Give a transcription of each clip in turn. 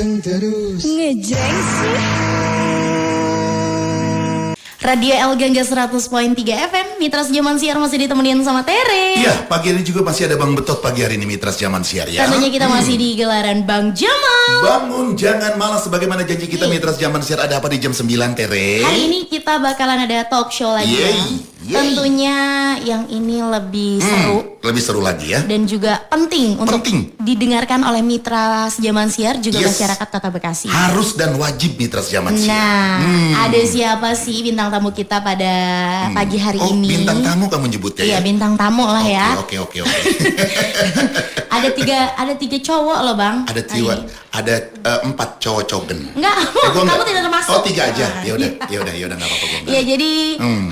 ganteng terus. Ngejreng sih. Radio El Gangga 100.3 FM, Mitras Zaman Siar masih ditemenin sama Tere. Iya, pagi ini juga masih ada Bang Betot pagi hari ini Mitras Zaman Siar ya. Tentunya kita masih di gelaran Bang Jamal. Bangun jangan malas, sebagaimana janji kita Mitras Zaman Siar, ada apa di jam 9 Tere? Hari ini kita bakalan ada talk show lagi ya. Tentunya yang ini lebih seru. Lebih seru lagi ya. Dan juga penting untuk didengarkan oleh Mitras Zaman Siar juga masyarakat Kota Bekasi. Harus dan wajib Mitras Zaman Siar. Nah, ada siapa sih bintang tamu kita pada pagi hari ini? Bintang tamu kamu nyebutnya ya? Iya, bintang tamu lah ya. Oke. ada tiga cowok loh Bang. Ada 4 cowok cogen. Enggak, kamu tidak termasuk. Oh 3 aja. Ya udah nggak apa-apa. Ya jadi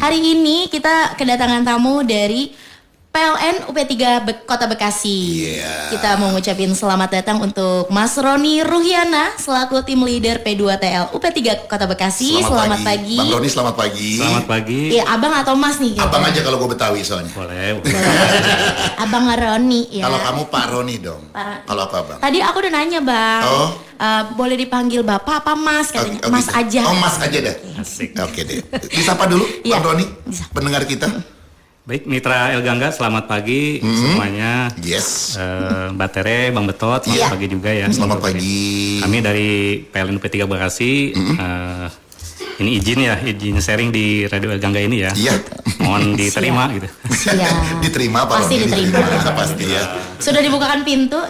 hari ini kita kedatangan tamu dari PLN UP3 Kota Bekasi. Kita mau ngucapin selamat datang untuk Mas Roni Ruhiana selaku tim leader P2TL UP3 Kota Bekasi. Selamat pagi. Bang Roni selamat pagi. Selamat pagi. Iya, abang atau mas nih? Abang aja kalau gue Betawi soalnya. Boleh. Abang Roni ya. Kalau kamu Pak Roni dong. Kalau aku abang. Tadi aku udah nanya Bang. Boleh dipanggil Bapak apa Mas? Katanya Mas aja. Oh Mas aja dah. Asik. Oke deh. Disapa dulu Bang Roni. Pendengar kita. Baik, Mitra El Gangga, selamat pagi semuanya. Yes. Mbak Tere, Bang Betot, selamat pagi juga ya. Selamat pagi. Kami dari PLN UP3 Bekasi. Ini izin sharing di Radio El Gangga ini ya. Iya. Mohon diterima gitu. Diterima Pak Pasti Roni. diterima. Pasti ya. Sudah dibukakan pintu.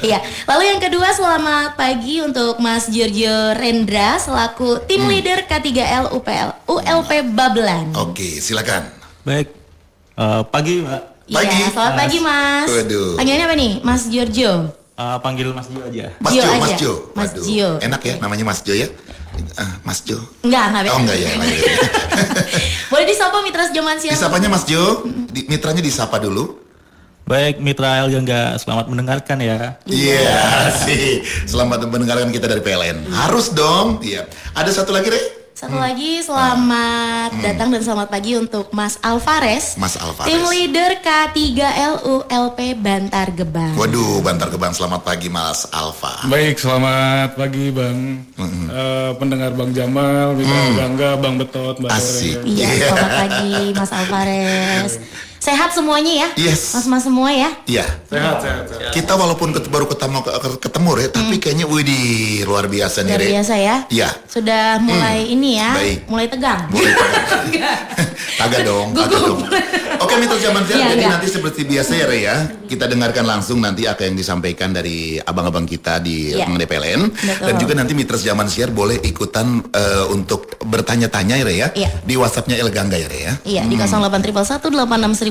Iya. Lalu yang kedua, selamat pagi untuk Mas Giorgio Rendra selaku tim leader K3L ULP Babelan. Oke, silakan. Baik. Pagi, Mbak. Pagi. Iya, selamat pagi Mas. Waduh. Panggilannya apa nih? Mas Giorgio. Panggil Mas Jo aja. Mas Jo. Mas Waduh, Jo. enak ya namanya Mas Jo ya. Mas Jo. Enggak beda. Oh enggak ya. Boleh disapa Mitras Zaman Siar. Disapanya Mas Jo. Mitranya disapa dulu. Baik, Mitra El Gangga, selamat mendengarkan ya. Iya sih. Selamat mendengarkan kita dari PLN. Harus dong. Iya. Ada satu lagi, Re? Satu lagi, selamat datang dan selamat pagi untuk Mas Alvarez. Mas Alvarez. Tim leader K3LU LP Bantar Gebang. Waduh, Bantar Gebang, selamat pagi Mas Alfa. Baik, selamat pagi Bang. Pendengar Bang Jamal, Mitra Gangga, Bang Betot, Mbak Asik. Tere. Iya, selamat pagi Mas Alvarez. Sehat semuanya ya? Yes. Mas-mas semua ya? Iya. Sehat. Kita walaupun baru ketemu Re, tapi kayaknya widih luar biasa nih Luar Re. biasa ya? Iya. Sudah mulai ini ya? Baik. Mulai tegang? Kagak dong. Oke, Mitra Zaman Siar, jadi nanti seperti biasa ya Re ya, kita dengarkan langsung nanti apa yang disampaikan dari abang-abang kita di mengenai PLN. Dan juga nanti Mitra Zaman Siar boleh ikutan untuk bertanya-tanya ya Re ya, di WhatsApp-nya El Gangga ya Re ya. Iya, di 0811186003.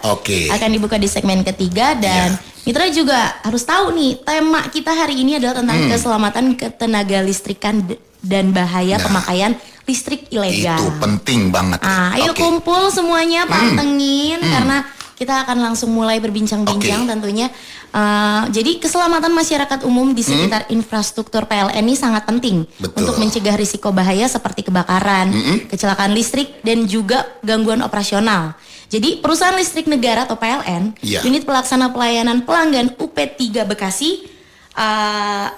Oke. Akan dibuka di segmen ketiga dan Mitra juga harus tahu nih, tema kita hari ini adalah tentang keselamatan ketenaga listrikan dan bahaya pemakaian listrik ilegal. Itu penting banget. Ayo kumpul semuanya, pantengin karena kita akan langsung mulai berbincang-bincang tentunya. Jadi keselamatan masyarakat umum di sekitar infrastruktur PLN ini sangat penting untuk mencegah risiko bahaya seperti kebakaran, kecelakaan listrik dan juga gangguan operasional. Jadi perusahaan listrik negara atau PLN, unit pelaksana pelayanan pelanggan UP3 Bekasi,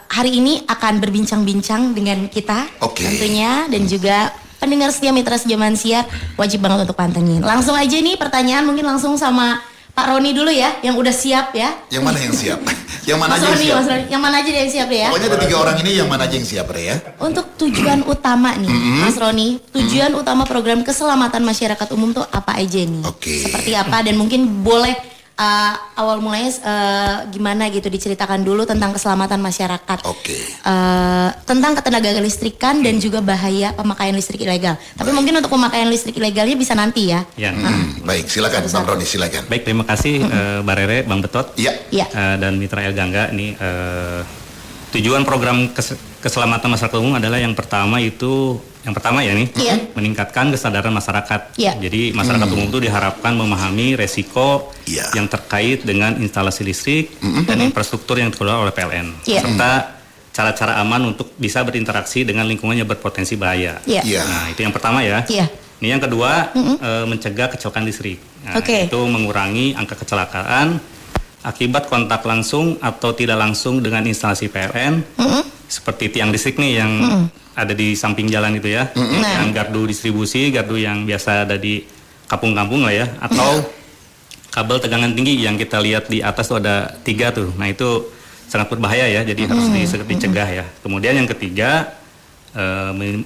hari ini akan berbincang-bincang dengan kita tentunya dan juga pendengar setia Mitra Zaman Siar wajib banget untuk pantengin. Langsung aja nih pertanyaan mungkin langsung sama Pak Roni dulu ya, yang udah siap ya. Yang mana yang siap? Yang mana Mas aja yang Roni, siap? Mas Roni, yang mana aja yang siap ya? Pokoknya ada 3 orang ini yang mana aja yang siap Re ya. Untuk tujuan utama nih, Mas Roni, tujuan utama program keselamatan masyarakat umum tuh apa aja nih? Seperti apa dan mungkin boleh awal mulanya gimana gitu diceritakan dulu tentang keselamatan masyarakat. Tentang ketenaga listrikan dan juga bahaya pemakaian listrik ilegal. Tapi mungkin untuk pemakaian listrik ilegalnya bisa nanti ya. Baik, silakan Bang Roni, silakan. Baik, terima kasih Mbak Rere, Bang Betot, dan Mitra El Gangga. Ini tujuan program keselamatan masyarakat umum adalah yang pertama ya nih, meningkatkan kesadaran masyarakat. Jadi masyarakat umum itu diharapkan memahami resiko yang terkait dengan instalasi listrik dan infrastruktur yang dikelola oleh PLN, serta cara-cara aman untuk bisa berinteraksi dengan lingkungan yang berpotensi bahaya. Nah, itu yang pertama ya. Ini yang kedua, mencegah kecelakaan listrik. Nah, itu mengurangi angka kecelakaan akibat kontak langsung atau tidak langsung dengan instalasi PLN, seperti tiang listrik nih yang ada di samping jalan itu ya, yang gardu distribusi, gardu yang biasa ada di kampung-kampung lah ya, atau kabel tegangan tinggi yang kita lihat di atas tuh ada 3 tuh. Nah itu sangat berbahaya ya, jadi harus dicegah ya. Kemudian yang ketiga,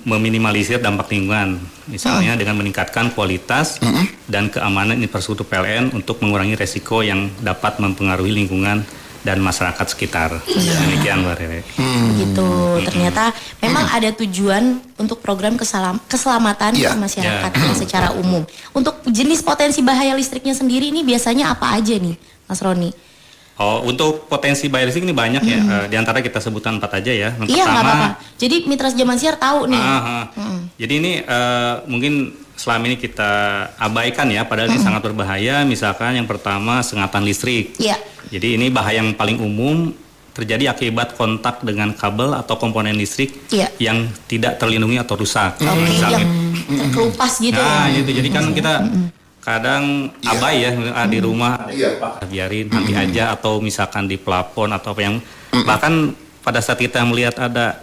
meminimalisir dampak lingkungan, misalnya dengan meningkatkan kualitas dan keamanan infrastruktur PLN untuk mengurangi resiko yang dapat mempengaruhi lingkungan dan masyarakat sekitar. Demikian Mbak Rere. Gitu. Ternyata memang ada tujuan untuk program keselamatan masyarakat secara umum. Untuk jenis potensi bahaya listriknya sendiri ini biasanya apa aja nih, Mas Roni? Oh, untuk potensi bahaya listrik ini banyak ya. Di antara kita sebutkan 4 aja ya. Yang iya, pertama, nggak apa-apa. Jadi Mitra Zaman Siar tahu nih. Jadi ini mungkin selama ini kita abaikan ya, padahal ini sangat berbahaya. Misalkan yang pertama sengatan listrik. Iya. Jadi ini bahaya yang paling umum terjadi akibat kontak dengan kabel atau komponen listrik yang tidak terlindungi atau rusak. Yang terkelupas gitu. Nah, itu jadi kan kita kadang abai ya di rumah biarin nanti aja, atau misalkan di plafon atau apa yang bahkan pada saat kita melihat ada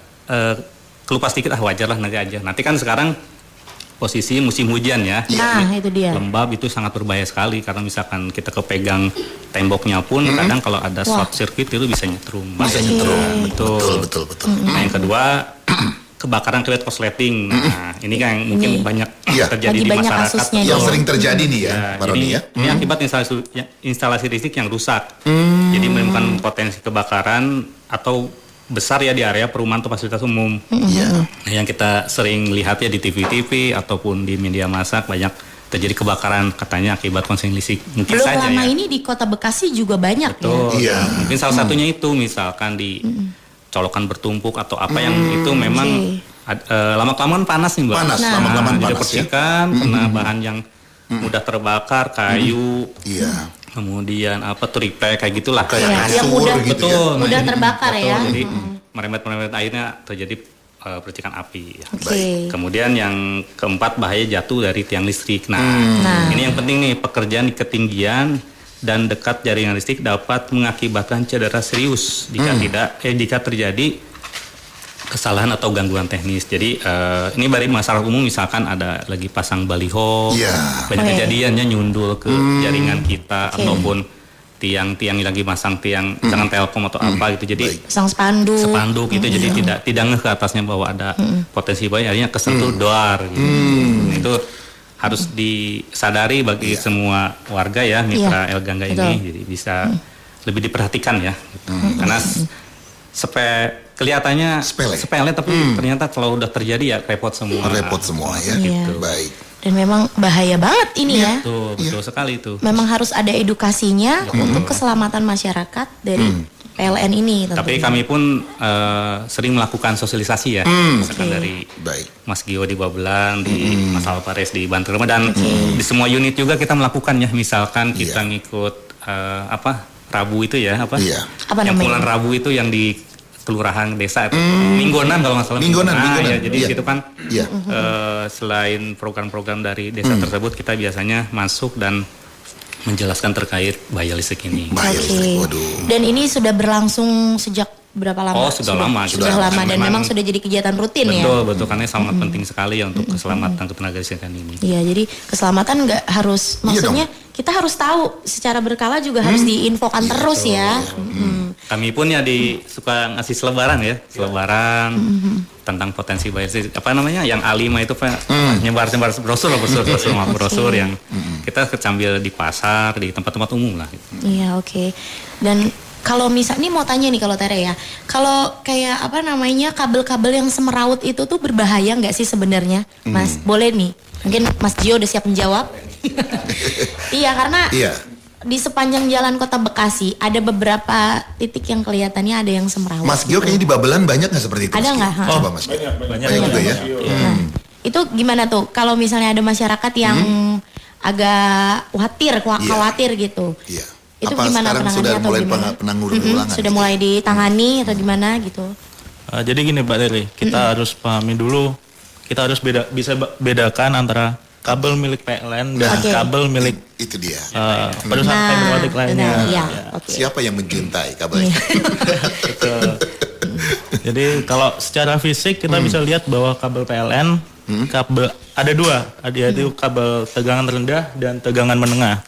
kelupas dikit wajar lah nanti kan sekarang posisi musim hujan ya. Nah, itu dia. Lembab itu sangat berbahaya sekali karena misalkan kita kepegang temboknya pun kadang kalau ada short circuit itu bisa nyetrum. Betul. Nah, yang kedua kebakaran akibat korsleting. Nah, ini kan mungkin banyak terjadi di masyarakat. Yang sering terjadi nih ya, Pak Roni ya. Ini akibat instalasi listrik yang rusak. Jadi menimbulkan potensi kebakaran atau besar ya di area perumahan atau fasilitas umum. Nah, yang kita sering lihat ya di TV-TV ataupun di media massa banyak terjadi kebakaran katanya akibat konsleting listrik. Mungkin belum saja lama ya. ini di Kota Bekasi juga banyak ya. Mungkin salah satunya itu misalkan di colokan bertumpuk atau apa yang itu memang lama-kelamaan panas nih Mbak. Lama-kelamaan jadi panas percikan, kena bahan yang mudah terbakar, kayu, kemudian apa triplek kayak gitulah. Yang mudah gitu mudah terbakar ya. Jadi merembet akhirnya terjadi percikan api. Okay. Kemudian yang keempat bahaya jatuh dari tiang listrik. Nah, ini yang penting nih, pekerjaan di ketinggian dan dekat jaringan listrik dapat mengakibatkan cedera serius jika terjadi kesalahan atau gangguan teknis. Jadi ini dari masyarakat umum misalkan ada lagi pasang baliho, banyak kejadiannya nyundul ke jaringan kita ataupun tiang-tiang lagi masang tiang jangan telkom atau apa gitu. Jadi pasang spanduk gitu. Jadi tidak ngeh ke atasnya bahwa ada potensi bahaya, akhirnya kesentuh doar gitu. Itu harus disadari bagi semua warga ya, Mitra El Gangga ini, jadi bisa lebih diperhatikan ya, gitu. Karena kelihatannya sepele tapi ternyata kalau udah terjadi ya repot semua ya. Gitu. Baik. Dan memang bahaya banget ini ya. Betul sekali itu. Memang harus ada edukasinya untuk keselamatan masyarakat dari PLN ini. Tapi kami pun sering melakukan sosialisasi ya, misalkan dari Mas Gio di Babelan, di Mas Alvarez di Bantul dan di semua unit juga kita melakukan ya. Misalkan kita ngikut Rabu itu ya yang bulan Rabu itu yang di kelurahan desa itu minggonan kalau nggak salah. Minggonan. Ya, jadi situ kan selain program-program dari desa tersebut kita biasanya masuk dan menjelaskan terkait bahaya listrik ini. Dan ini sudah berlangsung sejak berapa lama? Sudah lama dan memang sudah jadi kegiatan rutin ya. Betul karena sangat penting sekali ya untuk keselamatan ketenaga listrikan ini. Iya, jadi keselamatan nggak harus maksudnya kita harus tahu secara berkala juga harus diinfokan terus ya. Kami pun ya suka ngasih selebaran tentang potensi bahaya listrik. Apa namanya? Yang A5 itu nyebar brosur yang kita sambil di pasar, di tempat-tempat umum lah. Gitu. Iya, oke. Dan kalau misalnya, ini mau tanya nih kalau Tere ya, kalau kayak kabel-kabel yang semeraut itu tuh berbahaya nggak sih sebenarnya, Mas? Boleh nih, mungkin Mas Gio udah siap menjawab. Iya, karena di sepanjang jalan Kota Bekasi ada beberapa titik yang kelihatannya ada yang semeraut. Mas Gio kayaknya di Babelan banyak nggak seperti itu? Ada nggak? Mas Gio? Banyak juga ya. Itu gimana tuh? Kalau misalnya ada masyarakat yang agak khawatir gitu. Itu gimana penanganannya atau gimana? Sudah mulai ditangani atau gimana gitu? Jadi gini Mbak Rere, kita harus pahami dulu, kita harus bisa bedakan antara kabel milik PLN dan kabel milik Itu dia. perusahaan fiber optik lainnya. Ya. Siapa yang menjuntai kabelnya? Betul. Jadi kalau secara fisik kita bisa lihat bahwa kabel PLN, kabel ada dua, yaitu kabel tegangan rendah dan tegangan menengah.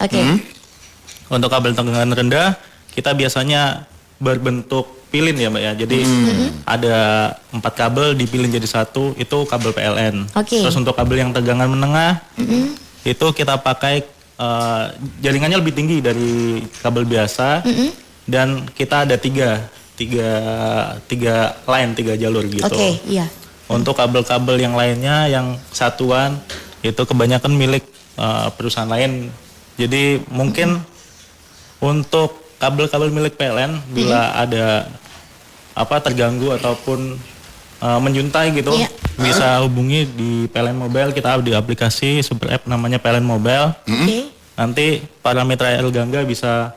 Untuk kabel tegangan rendah kita biasanya berbentuk pilin ya Mbak ya. Jadi ada 4 kabel dipilin jadi satu, itu kabel PLN. Terus untuk kabel yang tegangan menengah itu kita pakai jaringannya lebih tinggi dari kabel biasa dan kita ada tiga line, 3 jalur gitu. Untuk kabel-kabel yang lainnya yang satuan itu kebanyakan milik perusahaan lain. Jadi mungkin untuk kabel-kabel milik PLN bila ada terganggu ataupun menjuntai gitu, bisa hubungi di PLN Mobile. Kita di aplikasi super app namanya PLN Mobile. Nanti para mitra Gangga bisa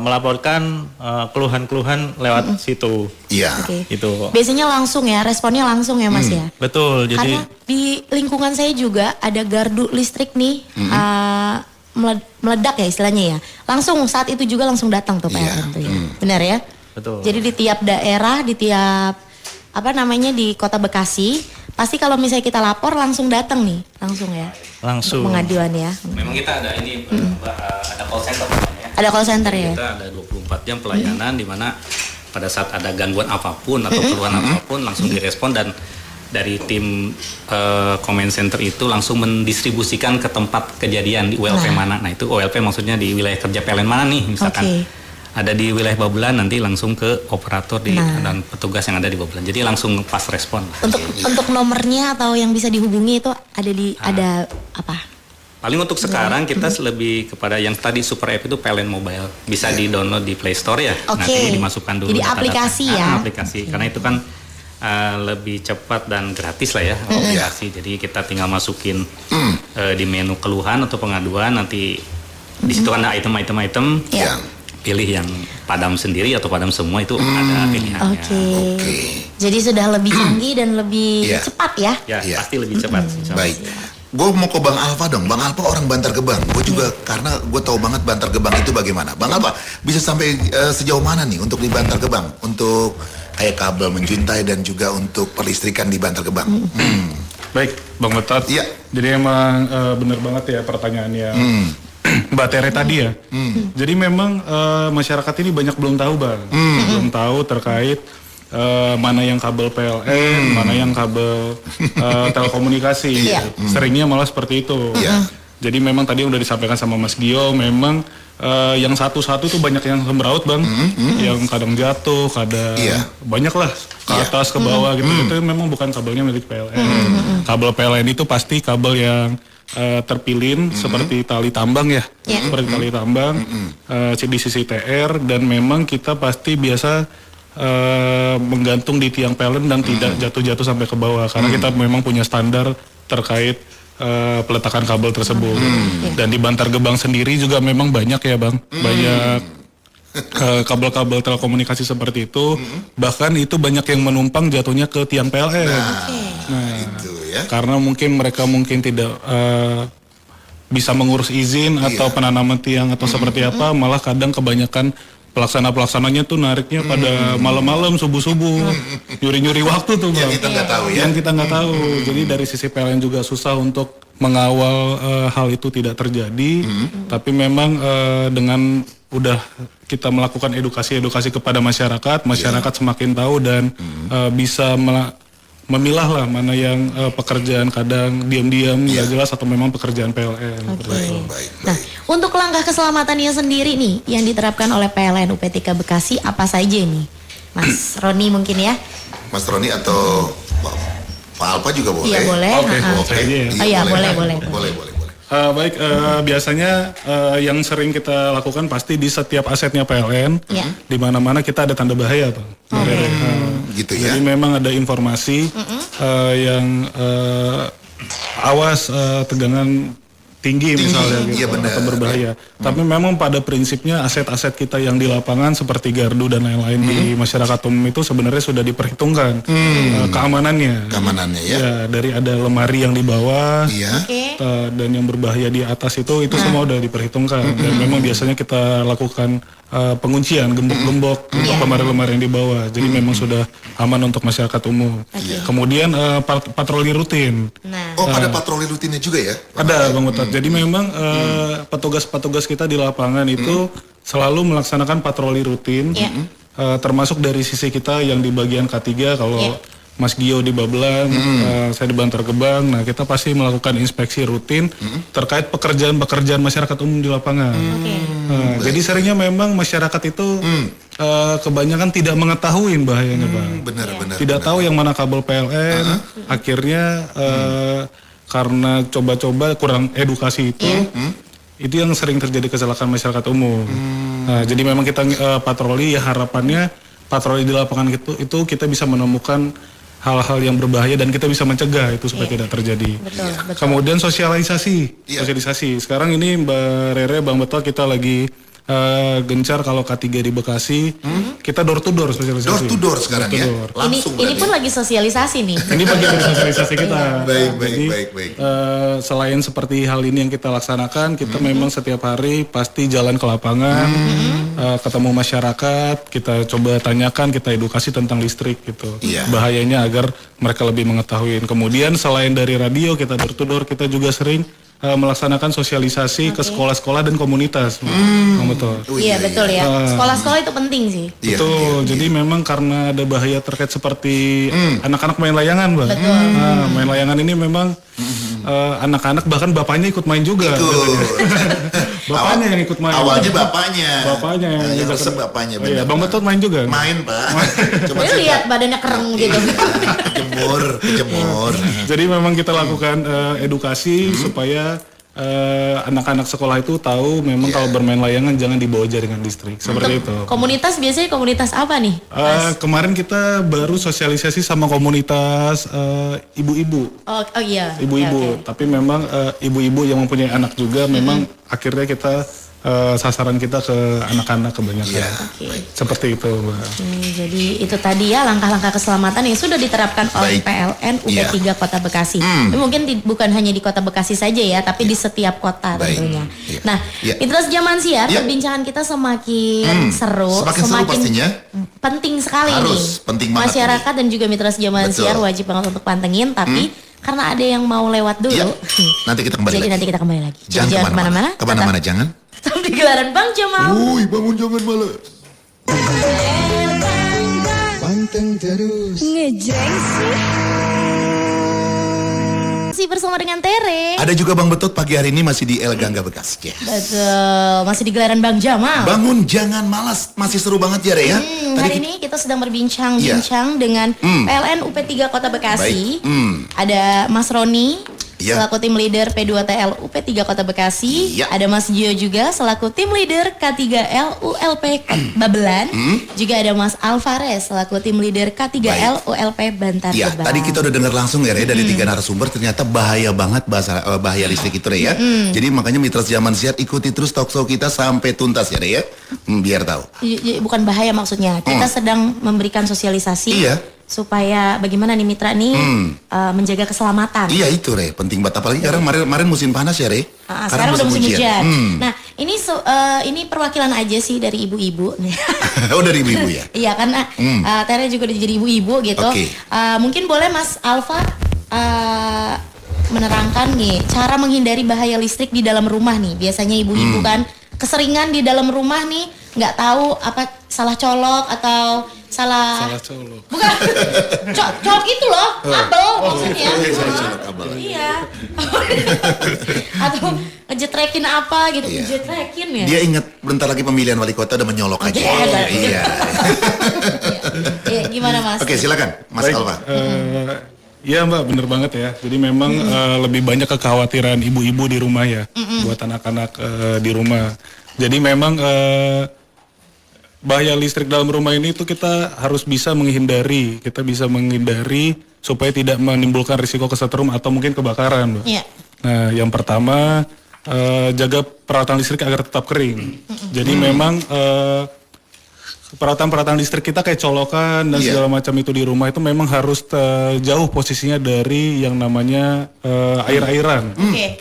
melaporkan keluhan-keluhan lewat situ. Itu. Biasanya langsung ya, responnya langsung ya Mas ya. Betul. Jadi karena di lingkungan saya juga ada gardu listrik nih. Meledak ya istilahnya ya. Langsung saat itu juga langsung datang tuh PLN tuh ya. Benar ya? Betul. Jadi di tiap daerah, di tiap di Kota Bekasi, pasti kalau misalnya kita lapor langsung datang nih, langsung ya. Langsung. Pengaduan ya. Memang kita ada ini ada call center ya. Ada call center ya. Kita ada 24 jam pelayanan di mana pada saat ada gangguan apapun atau keluhan apapun langsung direspon dan dari tim comment center itu langsung mendistribusikan ke tempat kejadian di ULP mana. Nah itu ULP maksudnya di wilayah kerja PLN mana nih, misalkan ada di wilayah Babelan nanti langsung ke operator dan petugas yang ada di Babelan. Jadi langsung pas respon. Untuk nomornya atau yang bisa dihubungi itu ada apa? Paling untuk sekarang kita lebih kepada yang tadi super app itu PLN Mobile, bisa di-download di Play Store ya. Nanti dimasukkan dulu. Jadi aplikasi ya. Aplikasi karena itu kan lebih cepat dan gratis lah ya aplikasi. Jadi kita tinggal masukin di menu keluhan atau pengaduan, nanti di situ kan ada item-item, pilih yang padam sendiri atau padam semua, itu ada pilihannya. Jadi sudah lebih canggih dan lebih cepat ya? Ya pasti lebih cepat. Baik. Gue mau ke Bang Alfa dong. Bang Alfa orang Bantar Gebang. Gue juga karena gue tahu banget Bantar Gebang itu bagaimana. Bang Alfa bisa sampai sejauh mana nih untuk di Bantar Gebang? Untuk kayak kabel menjuntai dan juga untuk perlistrikan di Bantar Gebang. Baik, Bang Betot. Iya. Jadi emang benar banget ya pertanyaannya Mbak Tere tadi ya. Jadi memang masyarakat ini banyak belum tahu Bang. Belum tahu terkait mana yang kabel PLN, mana yang kabel telekomunikasi. Seringnya malah seperti itu. Jadi memang tadi udah disampaikan sama Mas Gio, memang yang satu-satu tuh banyak yang sembraut Bang, yang kadang jatuh, kadang banyak lah ke atas ke bawah gitu. Itu memang bukan kabelnya milik PLN. Kabel PLN itu pasti kabel yang terpilin seperti tali tambang ya, seperti tali tambang di sisi TR, dan memang kita pasti biasa menggantung di tiang PLN dan tidak jatuh-jatuh sampai ke bawah karena kita memang punya standar terkait peletakan kabel tersebut. Dan di Bantar Gebang sendiri juga memang banyak ya Bang, banyak kabel-kabel telekomunikasi seperti itu. Bahkan itu banyak yang menumpang jatuhnya ke tiang PLN. Itu ya. Karena mungkin mereka tidak bisa mengurus izin atau penanaman tiang atau seperti apa, malah kadang kebanyakan pelaksananya tuh nariknya pada malam-malam, subuh-subuh, nyuri-nyuri waktu tuh Bang. Yang kita nggak tahu ya. Yang kita nggak tahu. Jadi dari sisi PLN juga susah untuk mengawal hal itu tidak terjadi. Tapi memang dengan udah kita melakukan edukasi kepada masyarakat semakin tahu dan bisa memilah lah mana yang pekerjaan kadang diam-diam nggak jelas atau memang pekerjaan PLN. Baik. Nah, untuk langkah keselamatannya sendiri nih yang diterapkan oleh PLN UP3 Bekasi apa saja nih, Mas Roni mungkin ya? Mas Roni atau Pak Alfa juga boleh? Iya boleh. Boleh. Baik, biasanya yang sering kita lakukan pasti di setiap asetnya PLN, di mana-mana kita ada tanda bahaya, Bang. Gitu ya. Jadi memang ada informasi yang awas tegangan tinggi misalnya gitu, iya benar, atau berbahaya. Tapi memang pada prinsipnya aset-aset kita yang di lapangan seperti gardu dan lain-lain di masyarakat umum itu sebenarnya sudah diperhitungkan keamanannya. Keamanannya ya. Ya, dari ada lemari yang di bawah dan yang berbahaya di atas itu semua udah diperhitungkan. Dan memang biasanya kita lakukan penguncian gembok-gembok untuk lemari-lemari yang di bawah. Jadi memang sudah aman untuk masyarakat umum. Kemudian patroli rutin. Ada patroli rutinnya juga ya? Ada Bang Betot. Jadi memang petugas-petugas kita di lapangan itu selalu melaksanakan patroli rutin, termasuk dari sisi kita yang di bagian K3 kalau Mas Gio di Babelan, saya di Bantar Gebang. Nah, kita pasti melakukan inspeksi rutin terkait pekerjaan-pekerjaan masyarakat umum di lapangan. Jadi seringnya memang masyarakat itu kebanyakan tidak mengetahui bahayanya, Bang. Benar. Tidak tahu yang mana kabel PLN. Akhirnya karena coba-coba kurang edukasi itu yang sering terjadi kecelakaan masyarakat umum. Nah, jadi memang kita patroli, ya harapannya patroli di lapangan itu kita bisa menemukan hal-hal yang berbahaya dan kita bisa mencegah itu supaya tidak terjadi. Betul. Kemudian sosialisasi. Sekarang ini Mbak Rere, Bang Betot, kita lagi gencar kalau K3 di Bekasi, kita door to door sosialisasi. Door to door sekarang ya. Langsung ini pun lagi sosialisasi nih. Ini bagian dari sosialisasi kita. Baik. Selain seperti hal ini yang kita laksanakan, kita memang setiap hari pasti jalan ke lapangan, ketemu masyarakat, kita coba tanyakan, kita edukasi tentang listrik gitu. Bahayanya agar mereka lebih mengetahui. Kemudian selain dari radio, kita door to door, kita juga sering melaksanakan sosialisasi ke sekolah-sekolah dan komunitas. Betul. Iya betul ya. Sekolah-sekolah itu penting sih. Betul. Jadi memang karena ada bahaya terkait seperti anak-anak main layangan, Bang. Betul. Main layangan ini memang anak-anak bahkan bapaknya ikut main juga. Bapaknya yang ikut main. Awalnya bapaknya. Bapaknya yang resep bapaknya. Iya, Bang Betot main juga. Main, Pak. Coba lihat badannya kereng gitu. Kejemur. Jadi memang kita lakukan edukasi supaya anak-anak sekolah itu tahu memang kalau bermain layangan jangan dibawa jaringan listrik seperti itu. Komunitas biasanya komunitas apa nih? Kemarin kita baru sosialisasi sama komunitas ibu-ibu. Iya. Ibu-ibu. Tapi memang ibu-ibu yang mempunyai anak juga memang akhirnya kita sasaran kita ke anak-anak kebanyakan. Seperti itu, Mbak. Jadi itu tadi ya langkah-langkah keselamatan yang sudah diterapkan oleh PLN UP3 Kota Bekasi. Tapi mungkin bukan hanya di Kota Bekasi saja ya, tapi di setiap kota tentunya. Nah, Mitra Zaman Siar, perbincangan kita semakin seru, semakin pastinya. Penting sekali nih. Penting banget. Masyarakat dan juga Mitra Zaman Siar wajib banget untuk pantengin, tapi karena ada yang mau lewat dulu. Nanti kita kembali lagi. Nanti kita kembali lagi. Jangan kemana-mana. Kemana-mana jangan. Tetap di Gelaran Bang Jamal. Bangun jangan malas. Panteng terus. Ngejreng sih. Masih bersama dengan Tere. Ada juga Bang Betot pagi hari ini masih di El Gangga Bekasi. Betul, masih di Gelaran Bang Jamal. Bangun jangan malas, masih seru banget ya Re ya. Hari ini kita sedang berbincang-bincang dengan PLN UP3 Kota Bekasi. Ada Mas Roni selaku tim leader P2TL UP3 Kota Bekasi. Ada Mas Gio juga selaku tim leader K3L ULP Babelan. Juga ada Mas Alvarez selaku tim leader K3L ULP Bantar Gebang. Tadi kita udah dengar langsung ya Re dari 3 narasumber, ternyata bahaya banget bahaya listrik itu Re ya. Jadi makanya Mitra Zaman Siar ikuti terus talkshow kita sampai tuntas ya Re ya. Biar tahu. Bukan bahaya maksudnya, kita sedang memberikan sosialisasi. Supaya bagaimana nih Mitra nih menjaga keselamatan. Iya itu Re, penting banget apalagi sekarang kemarin musim panas ya Re. Sekarang udah musim hujan. Nah ini perwakilan aja sih dari ibu-ibu. Oh dari ibu-ibu ya? Iya karena Tere juga udah jadi ibu-ibu gitu. Mungkin boleh Mas Alfa menerangkan nih cara menghindari bahaya listrik di dalam rumah nih. Biasanya ibu-ibu kan keseringan di dalam rumah nih nggak tahu apa salah colok atau salah colok. Bukan. Colok itu loh, kabel maksudnya. Iya. Atau ngejetrekin apa gitu, ngejetrekin ya. Dia ingat bentar lagi pemilihan wali kota udah menyolok aja. Iya. Gimana Mas? Oke, silakan Mas Alfa. Iya Mbak, bener banget ya. Jadi memang lebih banyak kekhawatiran ibu-ibu di rumah ya, buat anak-anak di rumah. Jadi memang bahaya listrik dalam rumah ini tuh kita harus bisa menghindari. Kita bisa menghindari supaya tidak menimbulkan risiko kesetrum atau mungkin kebakaran, Mbak. Nah, yang pertama jaga peralatan listrik agar tetap kering. Jadi memang peralatan listrik kita kayak colokan dan segala macam itu di rumah itu memang harus jauh posisinya dari yang namanya air-airan.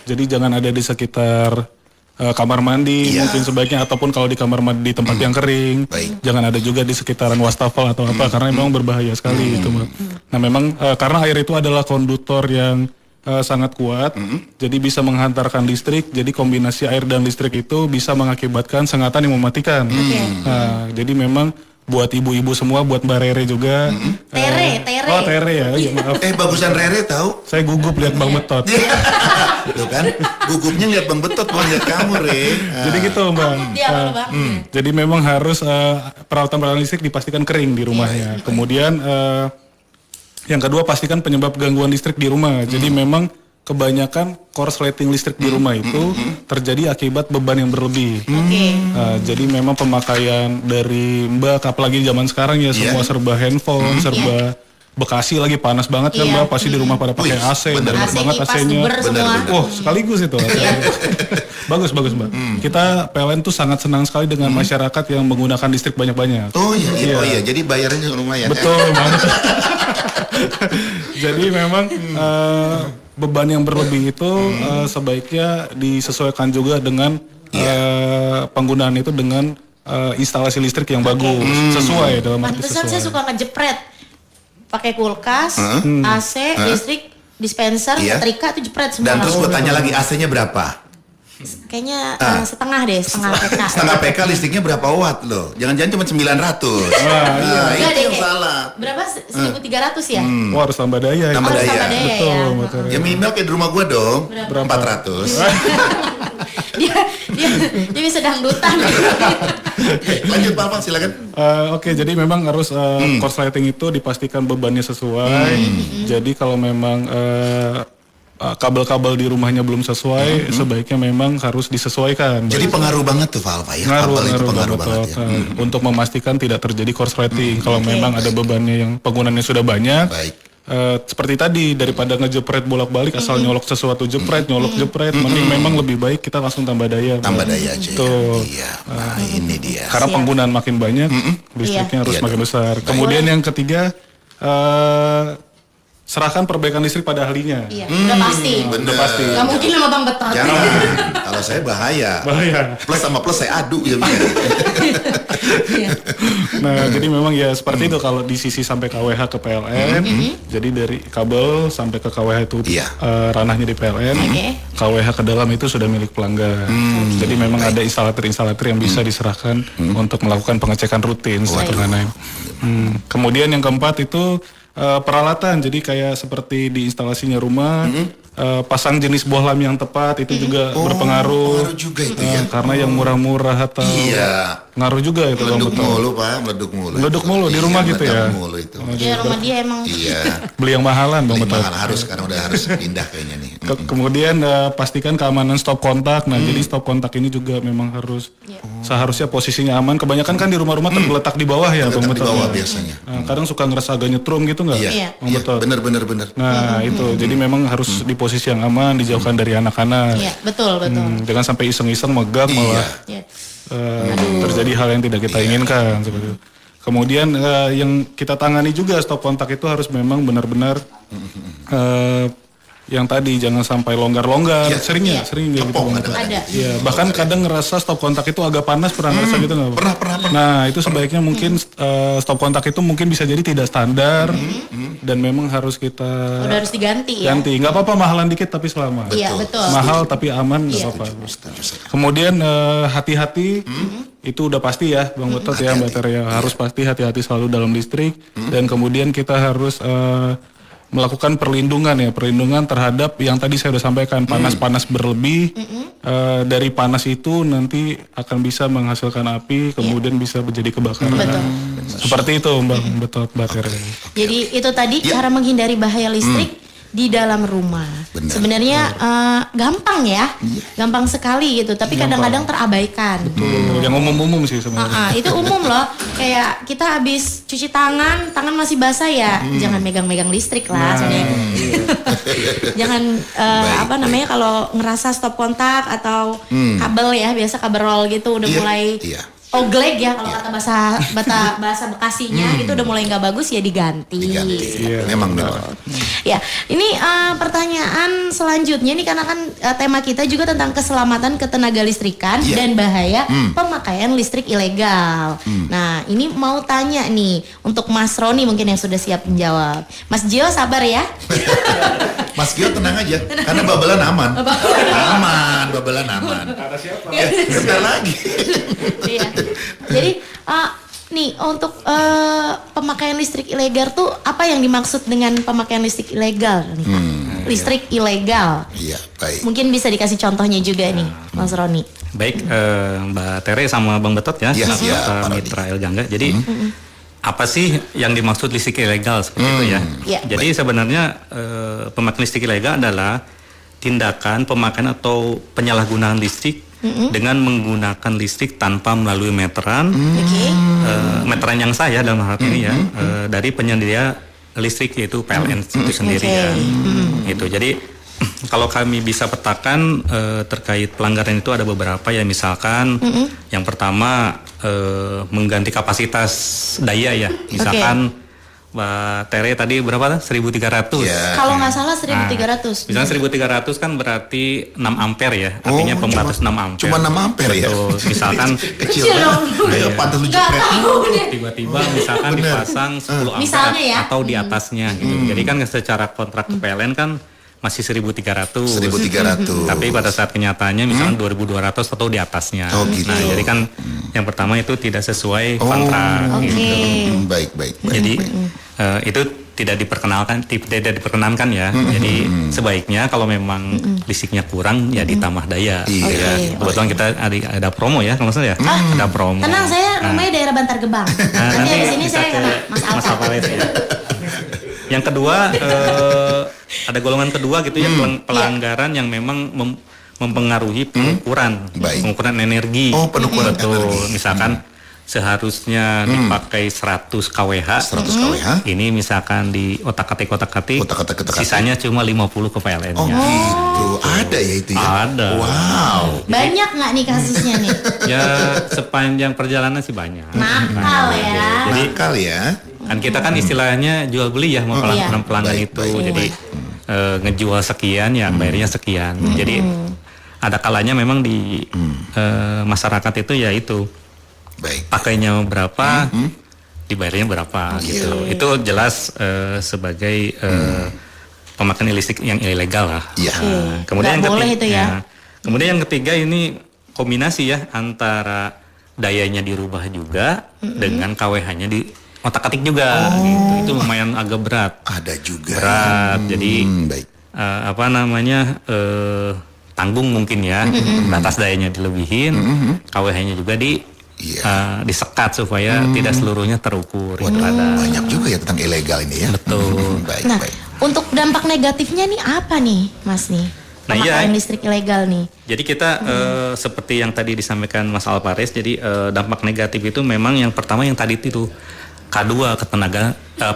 Jadi jangan ada di sekitar kamar mandi mungkin sebaiknya, ataupun kalau di kamar mandi di tempat yang kering. Jangan ada juga di sekitaran wastafel atau apa, karena memang berbahaya sekali itu. Nah memang karena air itu adalah konduktor yang sangat kuat, jadi bisa menghantarkan listrik. Jadi kombinasi air dan listrik itu bisa mengakibatkan sengatan yang mematikan. Nah, jadi memang buat ibu-ibu semua, buat Mbak Rere juga. Tere. Oh Tere ya, maaf. Bagusan Rere tahu? Saya gugup lihat Bang Betot. Tuh kan, gugupnya lihat Bang Betot, bukan lihat kamu, Re. Jadi gitu Bang. Jadi memang harus peralatan listrik dipastikan kering di rumahnya. Kemudian yang kedua, pastikan penyebab gangguan listrik di rumah. Jadi memang kebanyakan korsleting listrik di rumah itu terjadi akibat beban yang berlebih. Jadi memang pemakaian dari Mbak, apalagi zaman sekarang ya semua serba handphone, serba Bekasi lagi panas banget kan Mbak, pasti di rumah pada pakai AC, banyak banget AC-nya. Oh sekaligus itu. Bagus Mbak. Kita PLN tuh sangat senang sekali dengan masyarakat yang menggunakan listrik banyak-banyak. Oh iya, jadi bayarnya lumayan. Betul banget. Jadi memang beban yang berlebih itu sebaiknya disesuaikan juga dengan penggunaan itu dengan instalasi listrik yang bagus, sesuai dalam arti sesuai. Saya suka ngejepret, pakai kulkas, AC, listrik, dispenser, setrika itu jepret semua. Dan terus gue tanya lagi, AC-nya berapa? Kayaknya setengah PK. Setengah PK listriknya berapa watt loh? Jangan-jangan cuma 900. Itu yang salah. Berapa? 1.300 ya? Wah, harus tambah daya. Tambah daya. Betul. Ya minimal kayak di rumah gua dong. 400. dia bisa dangdutan. Lanjut Pak, silakan. Oke, jadi memang harus korsleting itu dipastikan bebannya sesuai. Jadi kalau memang kabel-kabel di rumahnya belum sesuai, sebaiknya memang harus disesuaikan. Jadi pengaruh banget tuh Pak ya. Pengaruh banget ya. Untuk memastikan tidak terjadi korsleting. Kalau memang ada bebannya yang penggunaannya sudah banyak. Seperti tadi, daripada ngejepret bolak-balik asal nyolok sesuatu jepret, mending memang lebih baik kita langsung tambah daya. Tambah daya aja. Tuh. Iya, ini dia. Karena penggunaan makin banyak, listriknya harus makin besar. Kemudian yang ketiga, serahkan perbaikan listrik pada ahlinya. Udah pasti. Bener. Pasti. Gak mungkin sama Bang Betot. Jangan. Kalau saya bahaya. Plus sama plus saya adu ya. Nah, jadi memang ya seperti itu kalau di sisi sampai KWH ke PLN. Jadi dari kabel sampai ke KWH itu ranahnya di PLN. KWH ke dalam itu sudah milik pelanggan. Jadi memang ada instalator-instalator yang bisa diserahkan untuk melakukan pengecekan rutin sederhana. Kemudian yang keempat itu peralatan, jadi kayak seperti di instalasinya rumah, pasang jenis bohlam yang tepat itu juga berpengaruh. Pengaruh juga itu ya. Karena yang murah-murah atau ngaruh juga itu. Meleduk mulu di rumah gitu ya. Di rumah dia emang. Beli yang mahalan Bang Betot. Harus, karena udah harus pindah kayaknya nih. Kemudian pastikan keamanan stop kontak. Nah jadi stop kontak ini juga memang harus seharusnya posisinya aman. Kebanyakan kan di rumah-rumah tergeletak di bawah ya Bang Betot. Di bawah biasanya. Kadang suka ngerasa agak nyetrum gitu nggak? Iya, bener. Nah itu, jadi memang harus di posisi yang aman, dijauhkan dari anak-anak. Iya, betul. Jangan sampai iseng-iseng megang malah terjadi hal yang tidak kita inginkan. Seperti itu. Kemudian yang kita tangani juga stop kontak itu harus memang benar-benar yang tadi jangan sampai longgar-longgar. Sering gitu. Iya, bahkan kadang ngerasa stop kontak itu agak panas, pernah ngerasa gitu nggak? Pernah. Nah itu sebaiknya mungkin stop kontak itu mungkin bisa jadi tidak standar dan memang harus kita udah harus diganti ya. Nggak apa-apa mahalan dikit tapi selamat. Iya betul. Mahal tapi aman nggak apa-apa. Kemudian hati-hati. Itu udah pasti ya Bang Betot ya Mbak Tere ya. Harus pasti hati-hati selalu dalam listrik. Dan kemudian kita harus melakukan perlindungan terhadap yang tadi saya sudah sampaikan, panas-panas berlebih. Dari panas itu nanti akan bisa menghasilkan api, kemudian bisa menjadi kebakaran. Seperti itu Bang Betot, Mbak Tere. Jadi itu tadi cara menghindari bahaya listrik. di dalam rumah. Sebenarnya gampang ya, gampang sekali gitu. Tapi kadang-kadang terabaikan. Yang umum-umum sih sebenarnya. Itu umum loh. Kayak kita habis cuci tangan masih basah ya, jangan megang-megang listrik lah. Sebenarnya. Jangan kalau ngerasa stop kontak atau kabel ya, biasa kabel roll gitu udah mulai oglek ya kalau kata bahasa Bekasinya itu udah mulai nggak bagus ya diganti. Memang. Ya, ini pertanyaan selanjutnya nih karena kan tema kita juga tentang keselamatan ketenaga listrikan dan bahaya pemakaian listrik ilegal. Nah, ini mau tanya nih untuk Mas Roni mungkin yang sudah siap menjawab. Mas Gio sabar ya. Mas Gio tenang aja, karena babelan aman. Babelan aman. Kata siapa? Sebentar lagi. Jadi nih untuk pemakaian listrik ilegal tuh apa yang dimaksud dengan pemakaian listrik ilegal nih? Listrik ilegal. Iya, baik. Mungkin bisa dikasih contohnya juga nih, Mas Roni. Baik, Mbak Tere sama Bang Betot ya, Pak Mitra El Gangga. Jadi apa sih yang dimaksud listrik ilegal seperti itu ya? Jadi sebenarnya pemakaian listrik ilegal adalah tindakan pemakaian atau penyalahgunaan listrik dengan menggunakan listrik tanpa melalui meteran, meteran yang sah ya dalam hal ini ya, dari penyedia listrik yaitu PLN itu sendiri ya. Itu jadi kalau kami bisa petakan terkait pelanggaran itu ada beberapa ya, misalkan yang pertama mengganti kapasitas daya ya, misalkan Mbak Tere tadi berapa? 1.300. Kalau nggak salah 1.300. Misalnya 1.300 kan berarti 6 ampere ya. Artinya pembatas 6 ampere. Cuma 6 ampere ya. Misalkan kecil banget. Pantas lucu. Tiba-tiba misalkan dipasang 10 ampere atau di atasnya gitu. Jadi kan secara kontrak ke PLN kan masih 1.300. Tapi pada saat kenyataannya misalkan 2.200 atau di atasnya. Nah, jadi kan yang pertama itu tidak sesuai kontrak gitu. Baik. Jadi itu tidak diperkenankan ya. Jadi sebaiknya kalau memang listriknya kurang ya ditambah daya. Kebetulan kita ada promo ya, kalau nggak salah ya. Ada promo. Tenang, saya rumahnya daerah Bantar Gebang. Nanti di sini saya kena Mas Alfa. Ya. Yang kedua ada golongan kedua gitu ya, pelanggaran yang memang mempengaruhi pengukuran energi. Pengukuran energi. Misalkan seharusnya dipakai 100 kWh. Ini misalkan di otak-atik, sisanya cuma 50 ke PLN-nya. Gitu. Ada ya itu ya? Ada. Wow. Banyak nggak nih kasusnya nih? Ya sepanjang perjalanan sih banyak. Nakal ya. Jadi nakal ya. Kan kita kan istilahnya jual beli ya, pelanggan itu. Jadi ngejual sekian ya bayarnya sekian. Jadi ada kalanya memang di masyarakat itu ya itu pakainya berapa, dibayarnya berapa gitu. Itu jelas sebagai pemakaian listrik yang ilegal lah. Kemudian kemudian yang ketiga ini kombinasi ya antara dayanya dirubah juga dengan KWH-nya di otak-atik juga gitu. Itu lumayan agak berat. Ada juga. Berat. Jadi tanggung mungkin ya. Batas dayanya dilebihin, KWH-nya juga disekat supaya tidak seluruhnya terukur. Banyak juga ya tentang ilegal ini ya. Betul. Baik. Untuk dampak negatifnya nih apa nih, Mas nih? Pemakaian listrik ilegal nih. Jadi kita seperti yang tadi disampaikan Mas Alvarez, jadi dampak negatif itu memang yang pertama yang tadi itu K2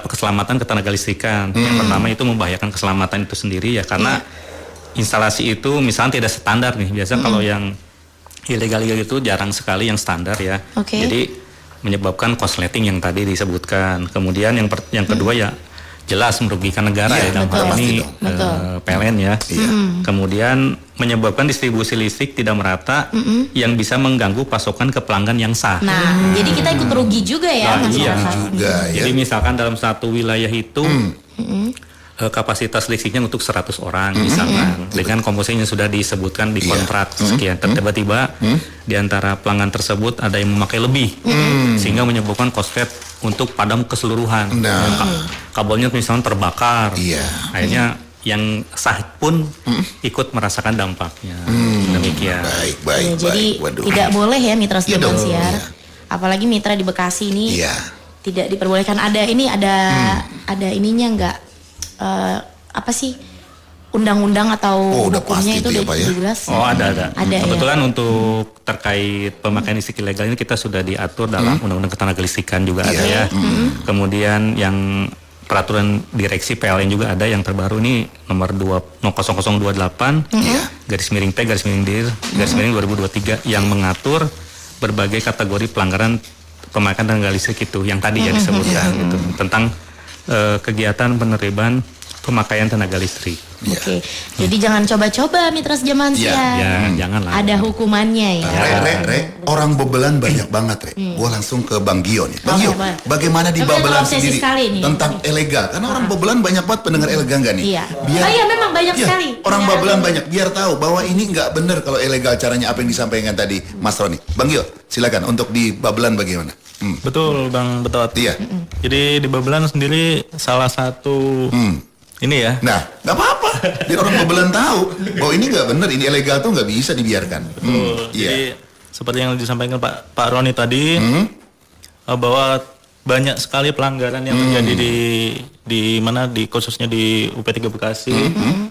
keselamatan ketenaga listrikan. Yang pertama itu membahayakan keselamatan itu sendiri ya, karena instalasi itu misalnya tidak standar nih. Biasa kalau yang ilegal itu jarang sekali yang standar ya. Jadi menyebabkan korsleting yang tadi disebutkan. Kemudian yang kedua ya jelas merugikan negara ya dalam hal ini PLN ya. Kemudian menyebabkan distribusi listrik tidak merata yang bisa mengganggu pasokan ke pelanggan yang sah. Nah, jadi kita ikut rugi juga ya. Jadi misalkan dalam satu wilayah itu kapasitas listriknya untuk 100 orang misalkan, dengan komposisinya sudah disebutkan di kontrak sekian, tiba-tiba di antara pelanggan tersebut ada yang memakai lebih, sehingga menyebabkan korslet untuk padam keseluruhan. Kabelnya misalnya terbakar, akhirnya yang sah pun ikut merasakan dampaknya. Demikian. Baik. Jadi tidak boleh ya mitra Sobat Siar, apalagi mitra di Bekasi ini tidak diperbolehkan. Ada ininya enggak? apa sih undang-undang atau udah hukumnya pasti itu itu ya, udah Pak, ya? jelas? Oh ada. Ada, Kebetulan untuk terkait pemakaian listrik ilegal ini kita sudah diatur dalam Undang-Undang Ketenagalistrikan juga ada ya. Kemudian yang peraturan direksi PLN juga ada yang terbaru ini nomor 0028 garis miring P garis miring DIR garis miring 2023 yang mengatur berbagai kategori pelanggaran pemakaian tenaga listrik itu yang tadi ya disebutkan gitu tentang kegiatan penerimaan pemakaian tenaga listrik. Oke. Jadi jangan coba-coba mitra sejaman siang. Ya, janganlah. Ada hukumannya ya. Re, orang Babelan banyak banget, Re. Gua langsung ke Bang Gio nih. Bang Gio, Boleh. bagaimana di Tapi Babelan obsesi sendiri sekali nih. tentang ilegal? Karena orang Babelan banyak banget pendengar ilegal nggak nih? Iya. Oh iya, memang banyak sekali. Orang Iya, Babelan ada. banyak biar tahu bahwa ini nggak benar kalau ilegal caranya apa yang disampaikan tadi Mas Roni. Bang Gio, silakan untuk di Babelan bagaimana? Betul Bang Betot. Iya. Jadi di Babelan sendiri salah satu ini ya. Nah, nggak apa-apa. Biar orang Babelan tahu bahwa ini nggak benar, ini ilegal tuh nggak bisa dibiarkan. Betul. Jadi seperti yang disampaikan Pak Roni tadi bahwa banyak sekali pelanggaran yang terjadi di mana di khususnya di UP3 Bekasi,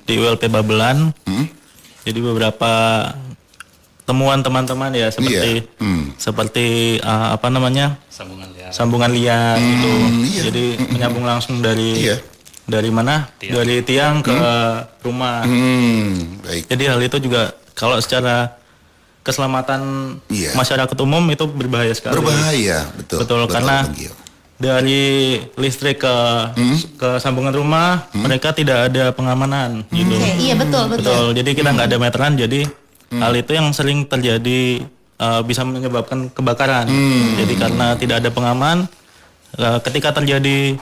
di ULP Babelan. Jadi beberapa temuan teman-teman ya seperti apa namanya? Sambungan liar gitu. Jadi menyambung langsung dari mana? Dari tiang ke rumah. Baik. Jadi hal itu juga kalau secara keselamatan masyarakat umum itu berbahaya sekali. Berbahaya, betul. Betul, karena dari listrik ke sambungan rumah mereka tidak ada pengamanan gitu. Iya betul. Jadi kita nggak ada meteran. Jadi hal itu yang sering terjadi bisa menyebabkan kebakaran. Jadi karena tidak ada pengaman, ketika terjadi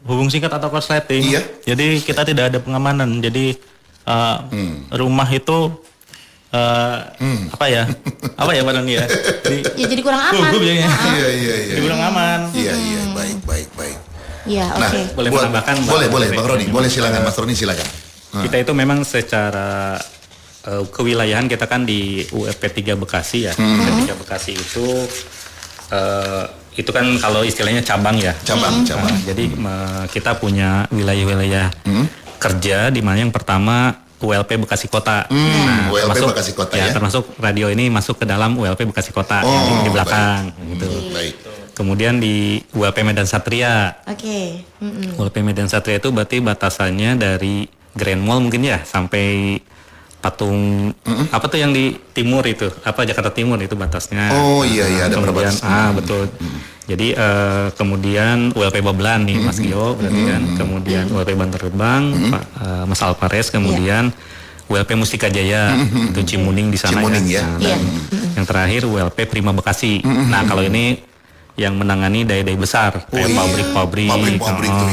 hubung singkat atau korsleting, jadi kita tidak ada pengamanan. Jadi rumah itu apa ya Pak Doni ya? Jadi kurang aman. Iya. Jadi kurang aman. Iya, baik. Iya, Nah, oke. Boleh menambahkan? Boleh, Bang Roni. Boleh silakan, Mas Roni silakan. Kita itu memang secara kewilayahan kita kan di UFP3 Bekasi ya. UFP3 Bekasi itu kan kalau istilahnya cabang ya. Cabang. Jadi kita punya wilayah-wilayah kerja di mana yang pertama ULP Bekasi Kota. ULP Bekasi Kota ya. Termasuk radio ini masuk ke dalam ULP Bekasi Kota yang di belakang gitu. Baik. Kemudian di ULP Medan Satria. Oke. ULP Medan Satria itu berarti batasannya dari Grand Mall mungkin ya sampai patung apa tuh yang di timur itu, apa Jakarta Timur itu batasnya. Oh iya ada kemudian perbatasan. betul. Jadi kemudian ULP Babelan nih Mas Gio berarti kan, kemudian ULP Bantar Gebang Mas Alpares, kemudian ULP Mustika Jaya itu Cimuning di sana. Cimuning ya. Dan yang terakhir ULP Prima Bekasi. Nah kalau ini yang menangani daya-daya besar kayak pabrik-pabrik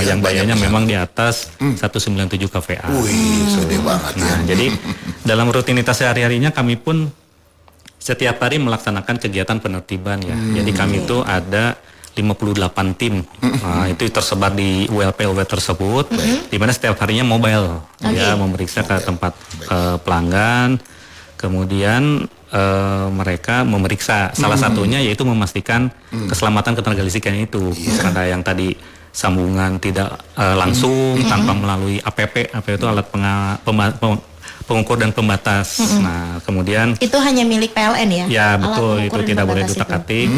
yang dayanya memang di atas 197 kVA. Wih, gede banget ya. Nah, jadi dalam rutinitas sehari-harinya kami pun setiap hari melaksanakan kegiatan penertiban ya. Jadi kami itu ada 58 tim. Nah, itu tersebar di ULP tersebut di mana setiap harinya mobile ya memeriksa ke tempat pelanggan. Kemudian mereka memeriksa salah satunya yaitu memastikan keselamatan ketenagalistrikan itu. Karena yang tadi sambungan tidak langsung tanpa melalui APP itu alat pengukur dan pembatas. Nah, kemudian itu hanya milik PLN ya? Ya betul, itu tidak boleh diutak-atik.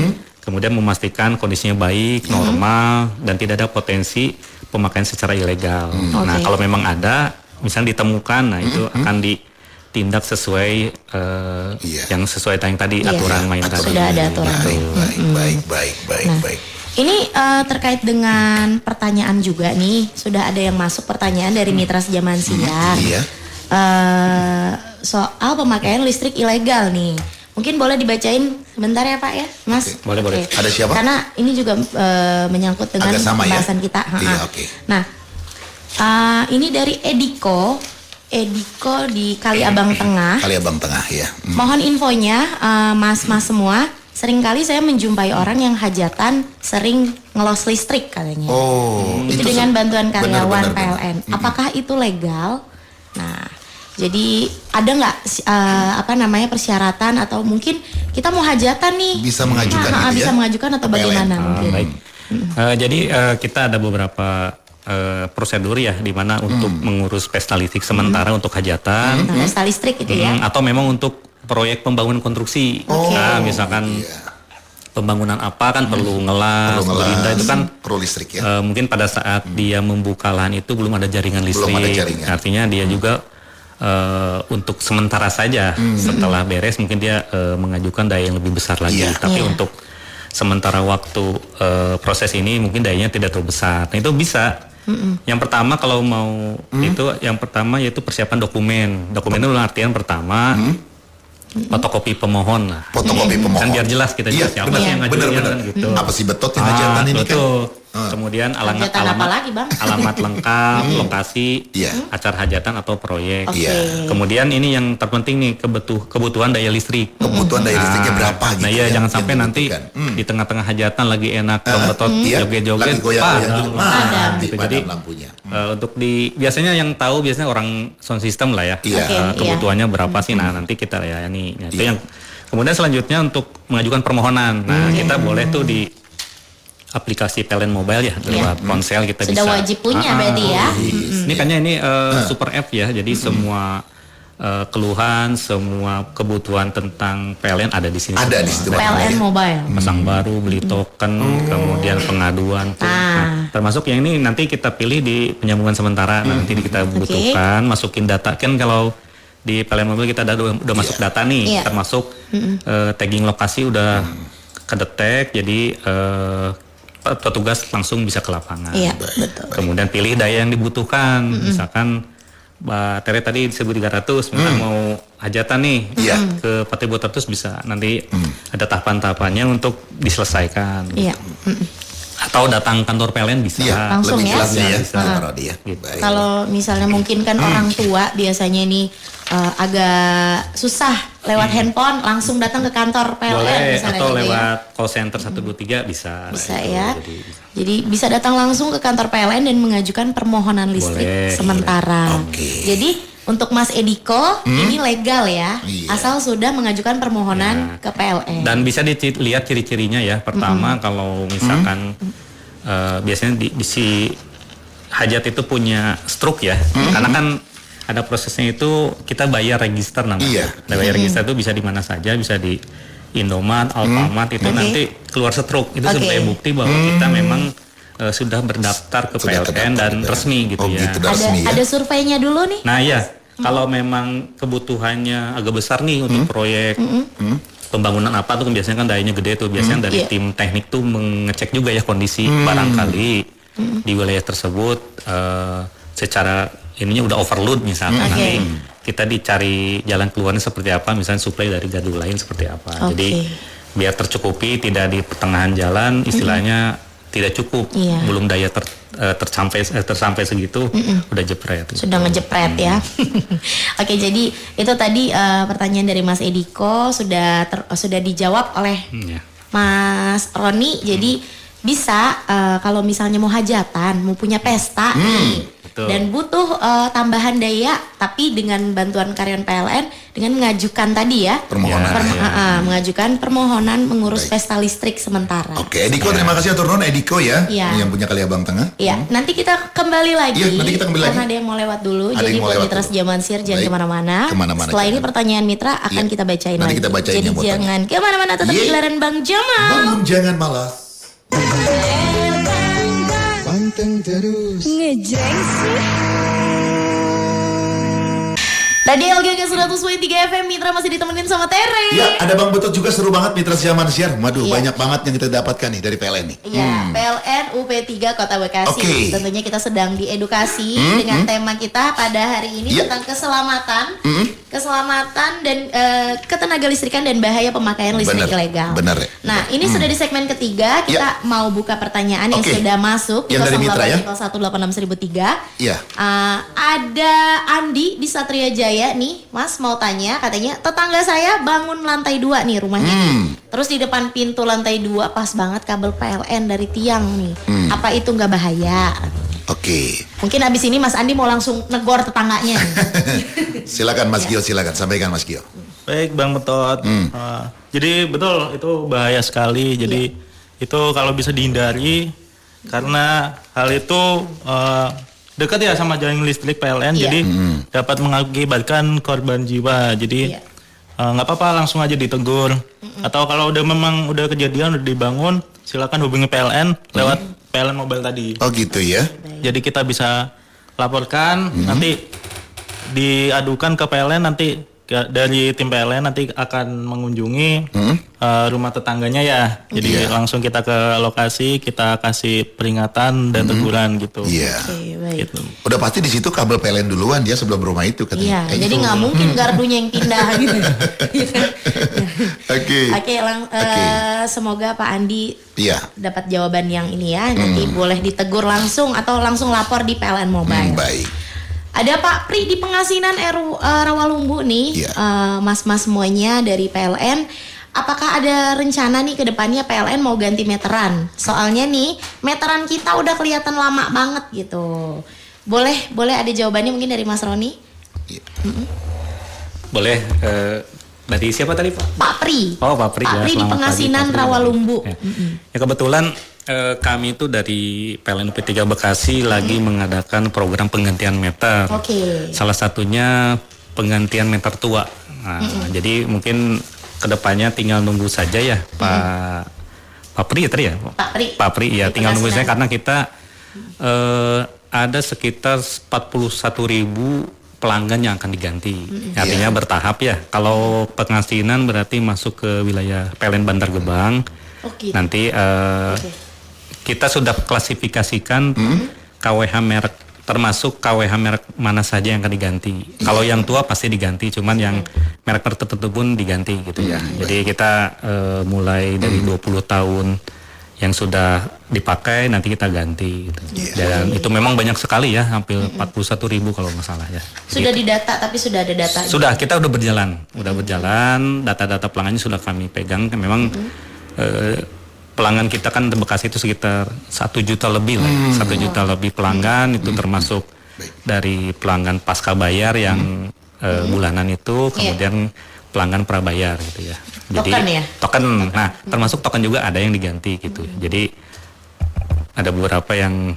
Kemudian memastikan kondisinya baik, normal, dan tidak ada potensi pemakaian secara ilegal. Nah, kalau memang ada, misalnya ditemukan, nah itu akan ditindak sesuai yang sesuai yang tadi aturan main tadi. Sudah ada aturan. Baik. Ini terkait dengan pertanyaan juga nih, sudah ada yang masuk pertanyaan dari mitra sejaman siang. Soal pemakaian listrik ilegal nih. Mungkin boleh dibacain sebentar ya Pak ya, Mas? Boleh. Ada siapa? Karena ini juga menyangkut dengan pembahasan kita. Nah, ini dari Ediko di Kaliabang Tengah. Kaliabang Tengah ya. Mohon infonya, mas-mas semua. Seringkali saya menjumpai orang yang hajatan sering ngelos listrik katanya. Itu dengan bantuan karyawan PLN. Apakah itu legal? Nah, jadi ada nggak persyaratan atau mungkin kita mau hajatan nih? Bisa mengajukan bisa mengajukan atau bagaimana mungkin? Baik. Jadi kita ada beberapa prosedur ya, di mana untuk mengurus pesta listrik sementara untuk hajatan, pesta listrik itu ya, atau memang untuk proyek pembangunan konstruksi. Nah, misalkan pembangunan apa kan perlu ngelas, gerinda itu kan perlu listrik ya. Mungkin pada saat dia membuka lahan itu belum ada jaringan listrik. Belum ada jaringan. Artinya dia juga untuk sementara saja, setelah beres mungkin dia mengajukan daya yang lebih besar lagi. Tapi untuk sementara waktu proses ini mungkin dayanya tidak terlalu besar. Nah, itu bisa. Yang pertama kalau mau yang pertama yaitu persiapan dokumen. Dokumen itu artian pertama fotokopi pemohon lah. Fotokopi pemohon. Kan biar jelas kita juga siapa yang ngajuin kan gitu. Apa sih betot yang hajatan ini kan? Kemudian alamat lagi, Bang? alamat lengkap, lokasi, acara hajatan atau proyek. Kemudian ini yang terpenting nih kebutuhan daya listrik. Kebutuhan daya listriknya berapa gitu? Nah ya jangan sampai nanti di tengah-tengah hajatan lagi enak betot joget-joget, padam gitu. Jadi lampunya. Untuk biasanya yang tahu biasanya orang sound system lah ya. Kebutuhannya berapa sih? Nah nanti kita layani. Nah, itu yang kemudian selanjutnya untuk mengajukan permohonan. Nah kita boleh tuh di aplikasi PLN Mobile ya, lewat ponsel kita sudah bisa. wajib punya berarti ya. Ini kayaknya ini super app ya, jadi semua keluhan, semua kebutuhan tentang PLN ada di sini. Ada di situ. PLN Mobile. Pasang baru, beli token, kemudian pengaduan. Nah, termasuk yang ini nanti kita pilih di penyambungan sementara. Nanti kita butuhkan, masukin data. Kan kalau di PLN Mobile kita udah masuk data nih, termasuk tagging lokasi udah kedetek, jadi petugas langsung bisa ke lapangan. Iya, betul. Kemudian pilih daya yang dibutuhkan. Misalkan Mbak Tere tadi disebut 300, misalkan mau hajatan nih ke 4.400 bisa. Nanti ada tahapan-tahapannya untuk diselesaikan. Iya. Atau datang kantor PLN bisa. Langsung lebih ya. Gitu. Kalau misalnya mungkin kan orang tua biasanya ini agak susah lewat handphone langsung datang ke kantor PLN boleh, misalnya atau gitu lewat call center 123 bisa. Bisa ya. Jadi bisa datang langsung ke kantor PLN dan mengajukan permohonan listrik sementara. Jadi untuk Mas Ediko ini legal ya, asal sudah mengajukan permohonan ke PLN. Dan bisa dilihat ciri-cirinya ya. Pertama kalau misalkan biasanya di si hajat itu punya struk ya, karena kan ada prosesnya itu kita bayar register namanya. Bayar register itu bisa di mana saja, bisa di Indomaret, Alfamart itu nanti keluar struk. Itu sebagai bukti bahwa kita memang sudah berdaftar ke PLN dan resmi gitu ya. Gitu, ada surveinya dulu nih. Nah iya, kalau memang kebutuhannya agak besar nih untuk proyek pembangunan apa tuh biasanya kan dayanya gede tuh. Biasanya dari tim teknik tuh mengecek juga ya kondisi barangkali di wilayah tersebut secara ininya udah overload misalkan. Nanti kita dicari jalan keluarnya seperti apa, misalnya suplai dari gardu lain seperti apa. Jadi biar tercukupi, tidak di pertengahan jalan istilahnya tidak cukup, belum daya tersampai segitu, udah jepret. Sudah ngejepret ya. Oke, jadi itu tadi pertanyaan dari Mas Ediko sudah dijawab oleh Mas Roni. Jadi bisa kalau misalnya mau hajatan, mau punya pesta nih. Dan butuh tambahan daya, tapi dengan bantuan karyawan PLN dengan mengajukan tadi ya mengajukan permohonan mengurus pesta listrik sementara. Oke, Ediko terima kasih atur nuhun Ediko ya, yang punya Kali Abang Tengah. Iya, nanti kita kembali lagi. Nanti kita kembali karena ada yang mau lewat dulu. Jadi buat Mitra Sejaman Siar jangan kemana-mana. Setelah ini pertanyaan Mitra akan kita bacain nanti lagi. Kita bacain jadi jangan kemana-mana, tetap gelaran Bang Jamal. Bangun jangan malas. Panteng terus. Ngejreng sih. Radio LGG 100.3 FM, Mitra masih ditemenin sama Tere. Ya, ada Bang Betot juga, seru banget Mitra Zaman Siar. Waduh, banyak banget yang kita dapatkan nih dari PLN nih. Iya, PLN UP3 Kota Bekasi. Tentunya kita sedang diedukasi dengan tema kita pada hari ini tentang keselamatan. Keselamatan dan ketenaga listrikan dan bahaya pemakaian listrik ilegal. Benar. Nah, ini sudah di segmen ketiga, kita mau buka pertanyaan yang sudah masuk. Yang dari Mitra ya. 186.003. Iya. Ada Andi di Satria Jaya nih, Mas mau tanya, katanya tetangga saya bangun lantai 2 nih rumahnya nih. Terus di depan pintu lantai 2 pas banget kabel PLN dari tiang nih. Apa itu nggak bahaya? Mungkin abis ini Mas Andi mau langsung negor tetangganya. Silakan Mas Gio, silakan sampaikan Mas Gio. Baik Bang Betot. Jadi betul itu bahaya sekali. Jadi itu kalau bisa dihindari Karena hal itu dekat ya sama jaring listrik PLN, jadi dapat mengakibatkan korban jiwa. Jadi nggak apa-apa, langsung aja ditegur. Atau kalau memang udah kejadian, udah dibangun, silakan hubungi PLN lewat PLN Mobile tadi. Oh gitu ya. Jadi kita bisa laporkan, nanti diadukan ke PLN, nanti dari tim PLN nanti akan mengunjungi rumah tetangganya ya. Jadi langsung kita ke lokasi, kita kasih peringatan dan teguran gitu. Iya. Gitu. Udah pasti di situ kabel PLN duluan dia sebelum rumah itu katanya. Iya, jadi nggak mungkin gardunya yang pindah gitu. Oke. Semoga Pak Andi dapat jawaban yang ini ya. Nanti boleh ditegur langsung atau langsung lapor di PLN Mobile. Baik. Ada Pak Pri di Pengasinan Rawalumbu nih, mas-mas semuanya dari PLN. Apakah ada rencana nih ke depannya PLN mau ganti meteran? Soalnya nih meteran kita udah kelihatan lama banget gitu. Boleh ada jawabannya mungkin dari Mas Roni? Boleh. Dari siapa tadi Pak? Pak Pri. Oh Pak Pri. Pak Pri di Pengasinan Rawalumbu. Ya kebetulan kami itu dari PLN UP3 Bekasi lagi mengadakan program penggantian meter. Salah satunya penggantian meter tua. Nah, jadi mungkin kedepannya tinggal nunggu saja ya Pak Pri ya tadi ya? Pak Pri ya tinggal nunggu saja karena kita ada sekitar 41.000 pelanggan yang akan diganti. Artinya bertahap ya. Kalau Pengasinan berarti masuk ke wilayah PLN Bantar Gebang. Nanti kita sudah klasifikasikan KWH merek, termasuk KWH merek mana saja yang akan diganti. Kalau yang tua pasti diganti, cuman yang merek tertentu pun diganti gitu ya. Jadi kita mulai dari 20 tahun yang sudah dipakai nanti kita ganti gitu. Dan itu memang banyak sekali ya, hampir 41.000 kalau nggak salah ya. Sudah didata, tapi sudah ada data. Sudah, kita udah berjalan, data-data pelanggannya sudah kami pegang. Memang pelanggan kita kan di Bekasi itu sekitar 1 juta lebih lah, 1 juta lebih pelanggan itu termasuk dari pelanggan pasca bayar yang bulanan itu, kemudian pelanggan prabayar gitu ya. Jadi token, nah termasuk token juga ada yang diganti gitu. Jadi ada beberapa yang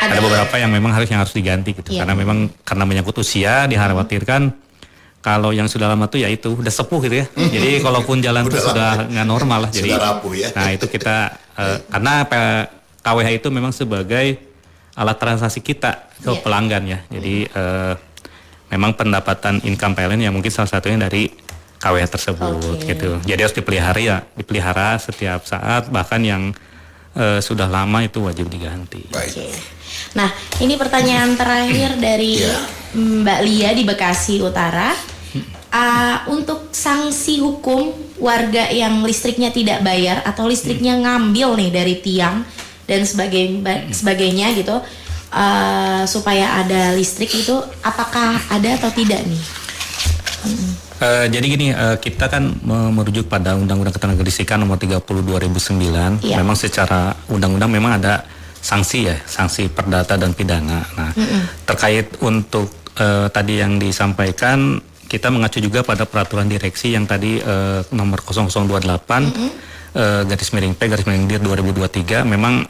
ada beberapa yang memang harus diganti gitu. Karena memang karena menyangkut usia dikhawatirkan kalau yang sudah lama tuh ya itu udah sepuh gitu ya. Jadi kalaupun jalan tuh sudah nggak normal lah. Jadi rapuh ya. Nah itu kita karena KWH itu memang sebagai alat transaksi kita ke pelanggan ya. Jadi memang pendapatan income PLN yang mungkin salah satunya dari KWH tersebut gitu. Jadi harus dipelihara setiap saat, bahkan yang sudah lama itu wajib diganti. Nah, ini pertanyaan terakhir dari Mbak Lia di Bekasi Utara. Untuk sanksi hukum warga yang listriknya tidak bayar atau listriknya ngambil nih dari tiang dan sebagainya gitu. Supaya ada listrik itu apakah ada atau tidak nih? Jadi gini, kita kan merujuk pada Undang-Undang Ketenagalistrikan Nomor 30 2009. Memang secara undang-undang memang ada sanksi ya, sanksi perdata dan pidana. Nah, terkait untuk tadi yang disampaikan, kita mengacu juga pada peraturan direksi yang tadi nomor 0028 garis miring P garis miring DIR 2023 memang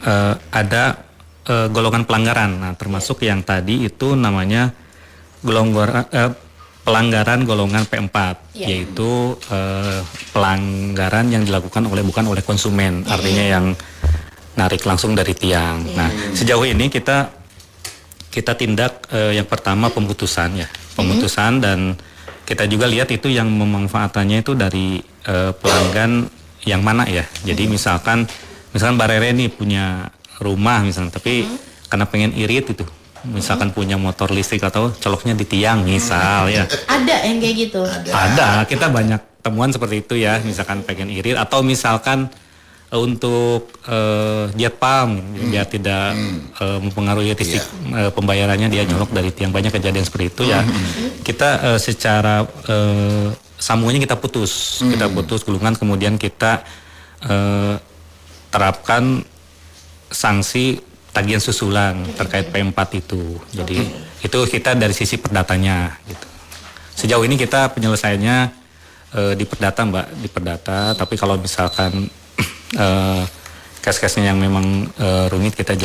ada golongan pelanggaran. Nah, termasuk yang tadi itu namanya pelanggaran golongan P4, yaitu pelanggaran yang dilakukan bukan oleh konsumen, artinya yang narik langsung dari tiang. Nah, sejauh ini kita tindak yang pertama pemutusan dan kita juga lihat itu yang memanfaatannya itu dari pelanggan yang mana ya. Jadi misalkan Mbak Rere nih punya rumah misalnya, tapi karena pengen irit itu, misalkan punya motor listrik atau coloknya di tiang misal ya. Ada yang kayak gitu? Ada, kita banyak temuan seperti itu ya, misalkan pengen irit atau misalkan untuk jet pump biar tidak mempengaruhi listrik pembayarannya, dia nyolok dari tiang. Banyak kejadian seperti itu ya. Kita secara sambungannya kita putus gulungan, kemudian kita terapkan sanksi tagihan susulan terkait P4 itu. Jadi itu kita dari sisi perdatanya gitu. Sejauh ini kita penyelesaiannya di perdata Mbak, di perdata. Tapi kalau misalkan case-case-nya yang memang rumit kita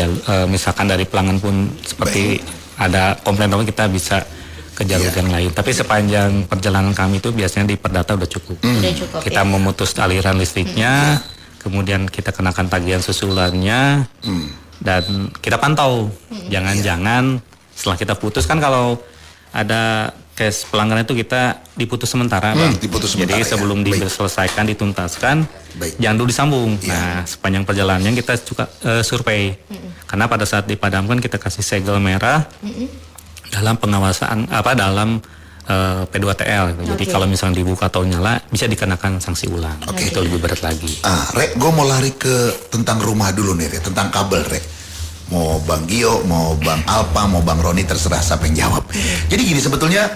misalkan dari pelanggan pun seperti ada komplain kita bisa ke jalur yang lain. Tapi sepanjang perjalanan kami itu biasanya di Perdata udah cukup. Kita memutus aliran listriknya, kemudian kita kenakan tagihan susulannya, dan kita pantau. Jangan-jangan setelah kita putus kan kalau ada case pelanggaran itu kita diputus sementara, Bang. Jadi sebelum diselesaikan, dituntaskan, jangan dulu disambung. Nah, sepanjang perjalanannya kita juga survei. Karena pada saat dipadamkan kita kasih segel merah dalam pengawasan dalam P2TL. Jadi kalau misalnya dibuka atau nyala bisa dikenakan sanksi ulang. Itu lebih berat lagi. Rek, gue mau lari ke tentang rumah dulu nih, Rek, tentang kabel, Rek. Mau Bang Gio, mau Bang Alpa, mau Bang Roni, terserah siapa yang jawab. Jadi gini, sebetulnya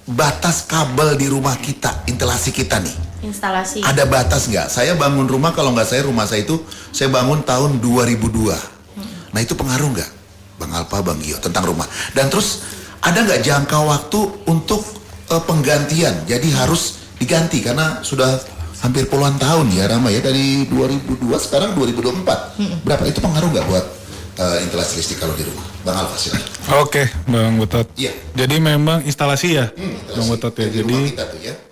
batas kabel di rumah kita, instalasi kita nih. Instalasi. Ada batas nggak? Saya bangun rumah, kalau nggak saya, rumah saya itu saya bangun tahun 2002. Nah itu pengaruh nggak, Bang Alpa, Bang Gio, tentang rumah? Dan terus ada nggak jangka waktu untuk penggantian? Jadi harus diganti karena sudah hampir puluhan tahun ya, Rama ya, dari 2002 sekarang 2024. Berapa itu pengaruh nggak buat instalasi listrik kalau di rumah? Bang Alfa silakan. Oke, Bang Betot. Iya. Jadi memang instalasi ya, Bang Betot ya. Jadi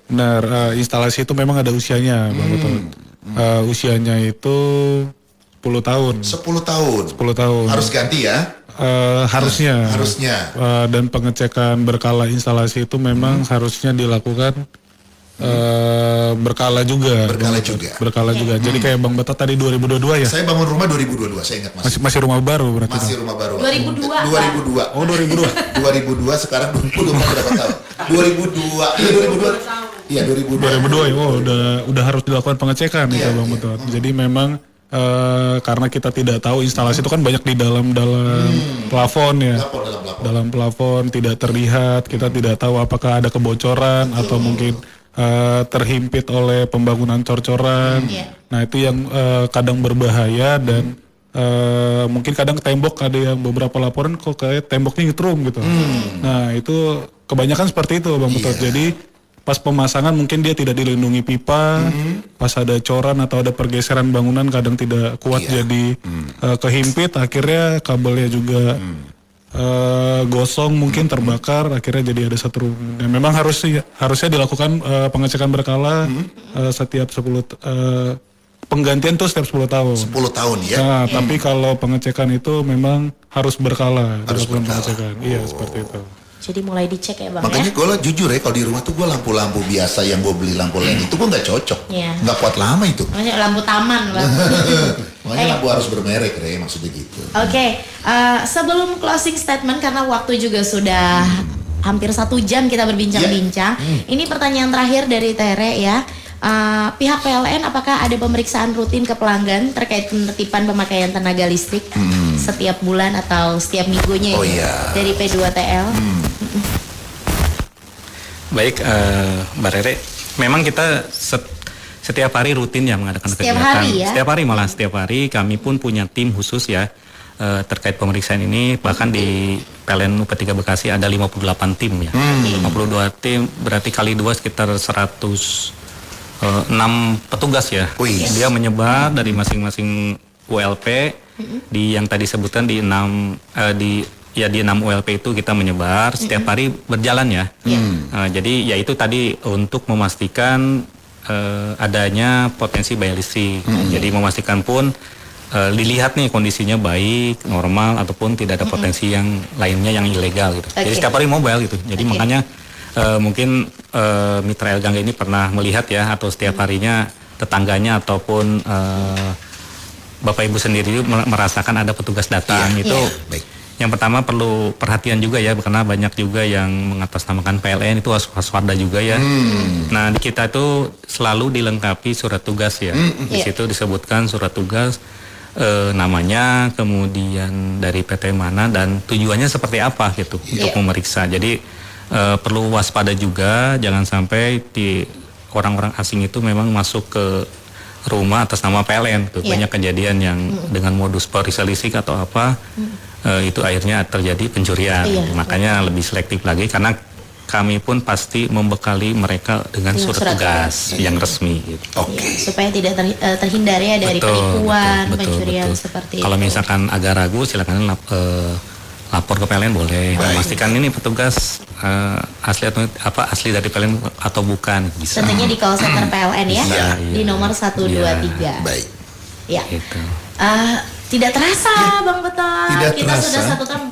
benar, instalasi itu memang ada usianya, Bang Betot. Usianya itu 10 tahun. 10 tahun. 10 tahun. Harus ganti ya? Harusnya. Dan pengecekan berkala instalasi itu memang harusnya dilakukan berkala juga. Berkala juga. Jadi kayak Bang Betot tadi 2022 ya? Saya bangun rumah 2022, saya ingat masih. Masih rumah baru berarti. Masih rumah baru. 2002. Oh, 2002. 2002 sekarang 2024 berapa tahun? 2002. Iya, 2002 ya. Oh, udah harus dilakukan pengecekan ya Bang Betot. Jadi memang karena kita tidak tahu instalasi itu kan banyak di dalam plafon ya. Dalam plafon tidak terlihat, kita tidak tahu apakah ada kebocoran atau mungkin terhimpit oleh pembangunan cor-coran. Nah itu yang kadang berbahaya dan mungkin kadang tembok ada yang beberapa laporan kok kayak temboknya nyetrum gitu. Nah itu kebanyakan seperti itu Bang Betot. Jadi pas pemasangan mungkin dia tidak dilindungi pipa, pas ada coran atau ada pergeseran bangunan kadang tidak kuat jadi kehimpit, akhirnya kabelnya juga gosong mungkin terbakar, akhirnya jadi ada setrum. Dan memang harusnya dilakukan pengecekan berkala setiap 10 penggantian tuh setiap 10 tahun. 10 tahun ya. Nah, tapi kalau pengecekan itu memang harus berkala dilakukan pengecekan. Iya, seperti itu. Jadi mulai dicek ya Bang. Makanya gue jujur ya, kalau di rumah tuh gue lampu-lampu biasa yang gue beli lampu LED itu gue nggak cocok, nggak kuat lama itu. Maksudnya lampu taman Bang. Makanya lampu harus bermerek, maksudnya gitu. Oke, sebelum closing statement karena waktu juga sudah hampir 1 jam kita berbincang-bincang. Ini pertanyaan terakhir dari Tere ya. Pihak PLN apakah ada pemeriksaan rutin ke pelanggan terkait penertiban pemakaian tenaga listrik setiap bulan atau setiap minggunya dari P2TL? Baik, Mbak Rere, memang kita setiap hari rutin ya mengadakan kegiatan. Setiap hari kami pun punya tim khusus ya terkait pemeriksaan ini. Bahkan di PLN UP3 Bekasi ada 58 tim ya. 52 tim berarti kali 2 sekitar 106 petugas ya. Dia menyebar dari masing-masing ULP di yang tadi sebutkan di 6 ULP itu kita menyebar setiap hari berjalan ya. Jadi ya itu tadi untuk memastikan adanya potensi bahaya listrik. Jadi memastikan pun dilihat nih kondisinya baik, normal ataupun tidak ada potensi yang lainnya yang ilegal gitu. Jadi setiap hari mobile gitu. Jadi makanya mungkin Mitra Elgangga ini pernah melihat ya, atau setiap harinya tetangganya ataupun Bapak Ibu sendiri merasakan ada petugas datang itu. Yang pertama perlu perhatian juga ya, karena banyak juga yang mengatasnamakan PLN itu waspada juga ya. Nah di kita itu selalu dilengkapi surat tugas ya. Di situ disebutkan surat tugas, namanya, kemudian dari PT mana dan tujuannya seperti apa gitu untuk memeriksa. Jadi perlu waspada juga, jangan sampai di orang-orang asing itu memang masuk ke rumah atas nama PLN. Banyak kejadian yang dengan modus perisa listrik atau apa, itu akhirnya terjadi pencurian. Makanya lebih selektif lagi, karena kami pun pasti membekali mereka dengan surat tugas yang resmi. Gitu. Supaya tidak terhindar ya dari penipuan, pencurian seperti itu. Kalau misalkan agak ragu, silakan lapor ke PLN boleh. Memastikan ini petugas asli dari PLN atau bukan. Bisa. Tentunya di call center PLN ya, di nomor 123. Baik. Ya. Gitu. Tidak terasa Bang Betot, kita terasa. sudah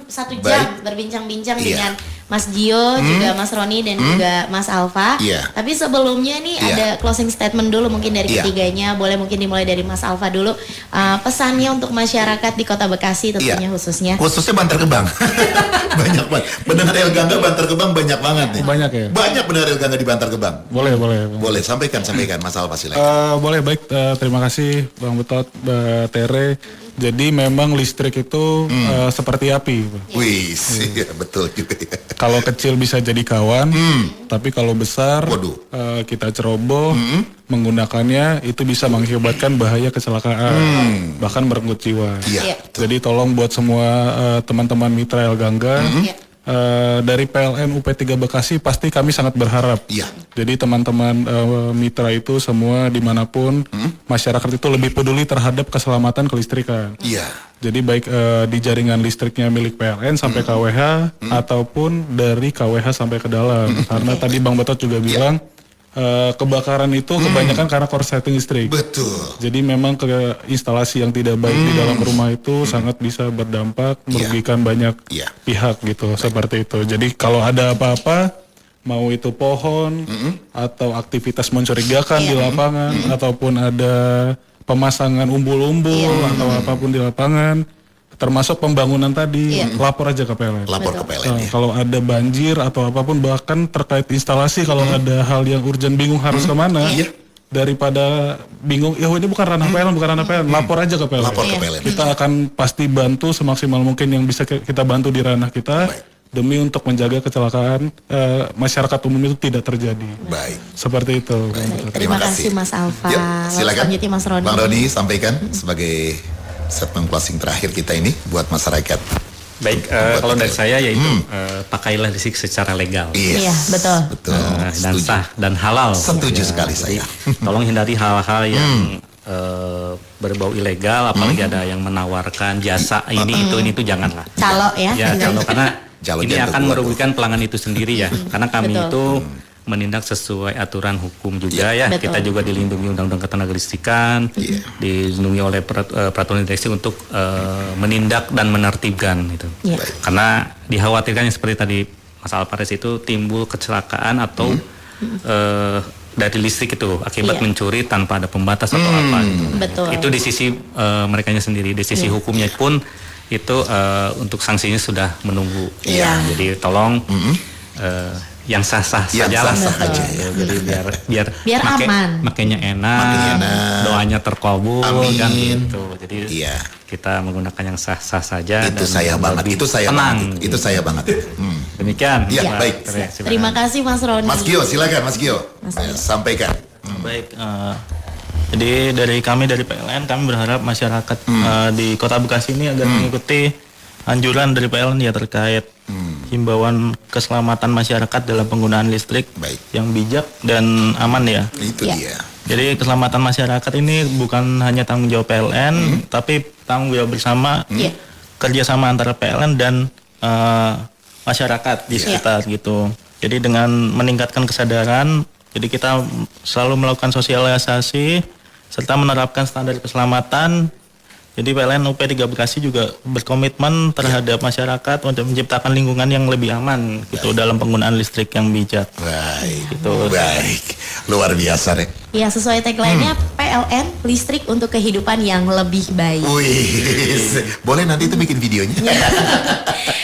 satu jam berbincang-bincang dengan Mas Gio, juga Mas Roni dan juga Mas Alfa. Tapi sebelumnya nih ada closing statement dulu mungkin dari ketiganya. Boleh mungkin dimulai dari Mas Alfa dulu. Pesannya untuk masyarakat di Kota Bekasi tentunya khususnya. Khususnya Bantar Gebang. Banyak banget. Pendengar El Gangga Bantar Gebang banyak banget nih. Banyak ya. Banyak pendengar El Gangga di Bantar Gebang. Boleh. Sampaikan Mas Alfa silakan. Boleh, baik. Terima kasih Bang Betot, Mbak Tere. Jadi memang listrik itu seperti api. Wih, betul juga ya. Kalau kecil bisa jadi kawan, tapi kalau besar kita ceroboh menggunakannya itu bisa mengakibatkan bahaya kecelakaan, bahkan merenggut jiwa. Jadi tolong buat semua teman-teman mitra El Gangga. Dari PLN UP3 Bekasi pasti kami sangat berharap. Jadi teman-teman mitra itu semua dimanapun masyarakat itu lebih peduli terhadap keselamatan kelistrikan. Jadi baik di jaringan listriknya milik PLN sampai KWH ataupun dari KWH sampai ke dalam. Karena tadi Bang Betot juga bilang kebakaran itu kebanyakan karena korsleting listrik. Betul. Jadi memang ke instalasi yang tidak baik di dalam rumah itu sangat bisa berdampak merugikan banyak pihak gitu. Seperti itu. Jadi kalau ada apa-apa, mau itu pohon atau aktivitas mencurigakan di lapangan ataupun ada pemasangan umbul-umbul atau apapun di lapangan, termasuk pembangunan tadi, lapor aja ke PLN. Lapor ke PLN. Kalau ada banjir atau apapun, bahkan terkait instalasi, kalau ada hal yang urgent bingung harus kemana, daripada bingung, ya ini bukan ranah PLN, lapor aja ke PLN. Lapor ke PLN. Kita akan pasti bantu semaksimal mungkin yang bisa kita bantu di ranah kita. Demi untuk menjaga kecelakaan masyarakat umum itu tidak terjadi. Baik. Seperti itu. Terima kasih Mas Alfa. Silakan. Mas Roni. Bang Roni sampaikan sebagai statement closing terakhir kita ini buat masyarakat. Baik, kalau dari saya yaitu pakailah listrik secara legal. Iya, betul. Dan sah dan halal. Setuju sekali saya. Tolong hindari hal-hal yang berbau ilegal, apalagi ada yang menawarkan jasa ini itu janganlah. Calo ya. Ya, calo karena ini akan merugikan pelanggan itu sendiri ya. Karena kami itu menindak sesuai aturan hukum juga ya. Betul. Kita juga dilindungi Undang-Undang Ketenagalistrikan, dilindungi oleh peraturan direksi untuk menindak dan menertibkan gitu. Karena dikhawatirkan yang seperti tadi Mas Alvarez itu timbul kecelakaan atau dari listrik itu akibat mencuri tanpa ada pembatas atau apa gitu. Betul. Itu di sisi merekanya sendiri, di sisi hukumnya pun itu untuk sanksinya sudah menunggu. Jadi tolong yang sah-sah saja lah. Jadi biar aman. Makanya enak, doanya terkabul kan gitu. Jadi kita menggunakan yang sah-sah saja. Itu saya banget. Itu saya banget. Demikian. Baik. Terima kasih Mas Roni. Mas Gio, silakan Mas Gio. Sampaikan. Baik. Jadi dari PLN kami berharap masyarakat di Kota Bekasi ini agar mengikuti anjuran dari PLN ya terkait himbauan keselamatan masyarakat dalam penggunaan listrik yang bijak dan aman ya. Itu dia. Jadi keselamatan masyarakat ini bukan hanya tanggung jawab PLN, tapi tanggung jawab bersama, kerjasama antara PLN dan masyarakat di sekitar gitu. Jadi dengan meningkatkan kesadaran, jadi kita selalu melakukan sosialisasi serta menerapkan standar keselamatan. Jadi PLN UP3 Bekasi juga berkomitmen terhadap masyarakat untuk menciptakan lingkungan yang lebih aman gitu dalam penggunaan listrik yang bijak. Baik. Gitu. Baik. Luar biasa, Rek. Ya, sesuai tagline-nya PLN listrik untuk kehidupan yang lebih baik. Wih. Boleh nanti itu bikin videonya.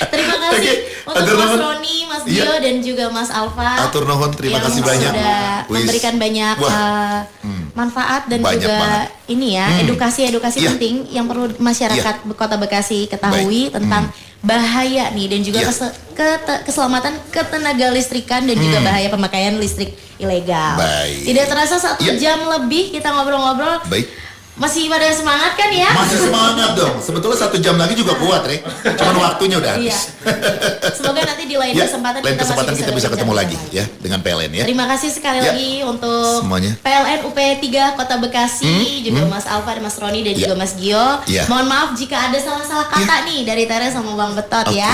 Terima kasih untuk Mas Roni, Mas Gio dan juga Mas Alfa. Atur nuhun, terima kasih banyak. Sudah memberikan banyak manfaat dan banyak juga banget. Ini ya edukasi penting yang perlu masyarakat Kota Bekasi ketahui tentang bahaya nih dan juga keselamatan ketenaga listrikan dan juga bahaya pemakaian listrik ilegal. Tidak terasa 1 jam lebih kita ngobrol-ngobrol. Masih pada semangat kan ya? Masih semangat dong. Sebetulnya 1 jam lagi juga kuat, Rek. Cuman waktunya udah habis. Semoga nanti di lain kesempatan kita bisa ketemu lagi ya dengan PLN ya. Terima kasih sekali lagi untuk semuanya. PLN UP3 Kota Bekasi, juga Mas Alfa, Mas Roni dan juga Mas Gio. Mohon maaf jika ada salah-salah kata nih dari Tere sama Bang Betot ya.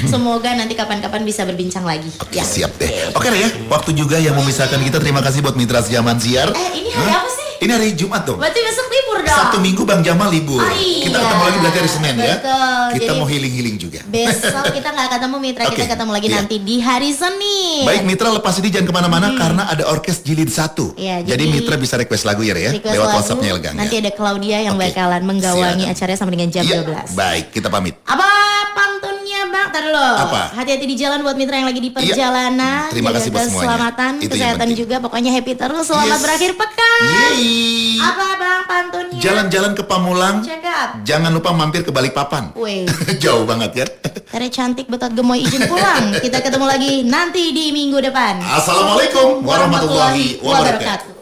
Semoga nanti kapan-kapan bisa berbincang lagi. Oke, siap deh. Oke ya, waktu juga yang memisahkan kita. Terima kasih buat Mitra Zaman Siar. Ini hari apa sih? Ini hari Jumat dong. Berarti besok libur dong. Sabtu Minggu Bang Jamal libur. Iya. Kita ketemu lagi berarti hari Senin ya. Kita Jadi, mau healing juga. Besok kita nggak ketemu Mitra, kita ketemu lagi nanti di hari Senin. Baik Mitra, lepas ini jangan kemana-mana karena ada orkes jilid 1. Ya, jadi Mitra bisa request lagu ya lewat WhatsApp-nya Elgang. Nanti ada Claudia yang bakalan menggawangi acaranya sampai dengan jam 12. Baik, kita pamit. Apa pantunnya Bang? Tadi loh. Hati-hati di jalan buat Mitra yang lagi di perjalanan. Terima kasih buat semuanya. Keselamatan, kesehatan juga. Pokoknya happy terus. Selamat berakhir pekan. Apa Bang pantunnya? Jalan-jalan ke Pamulang. Jangan lupa mampir ke Balikpapan. Jauh banget ya. Tere cantik Betot gemoy izin pulang. Kita ketemu lagi nanti di minggu depan. Assalamualaikum warahmatullahi wabarakatuh.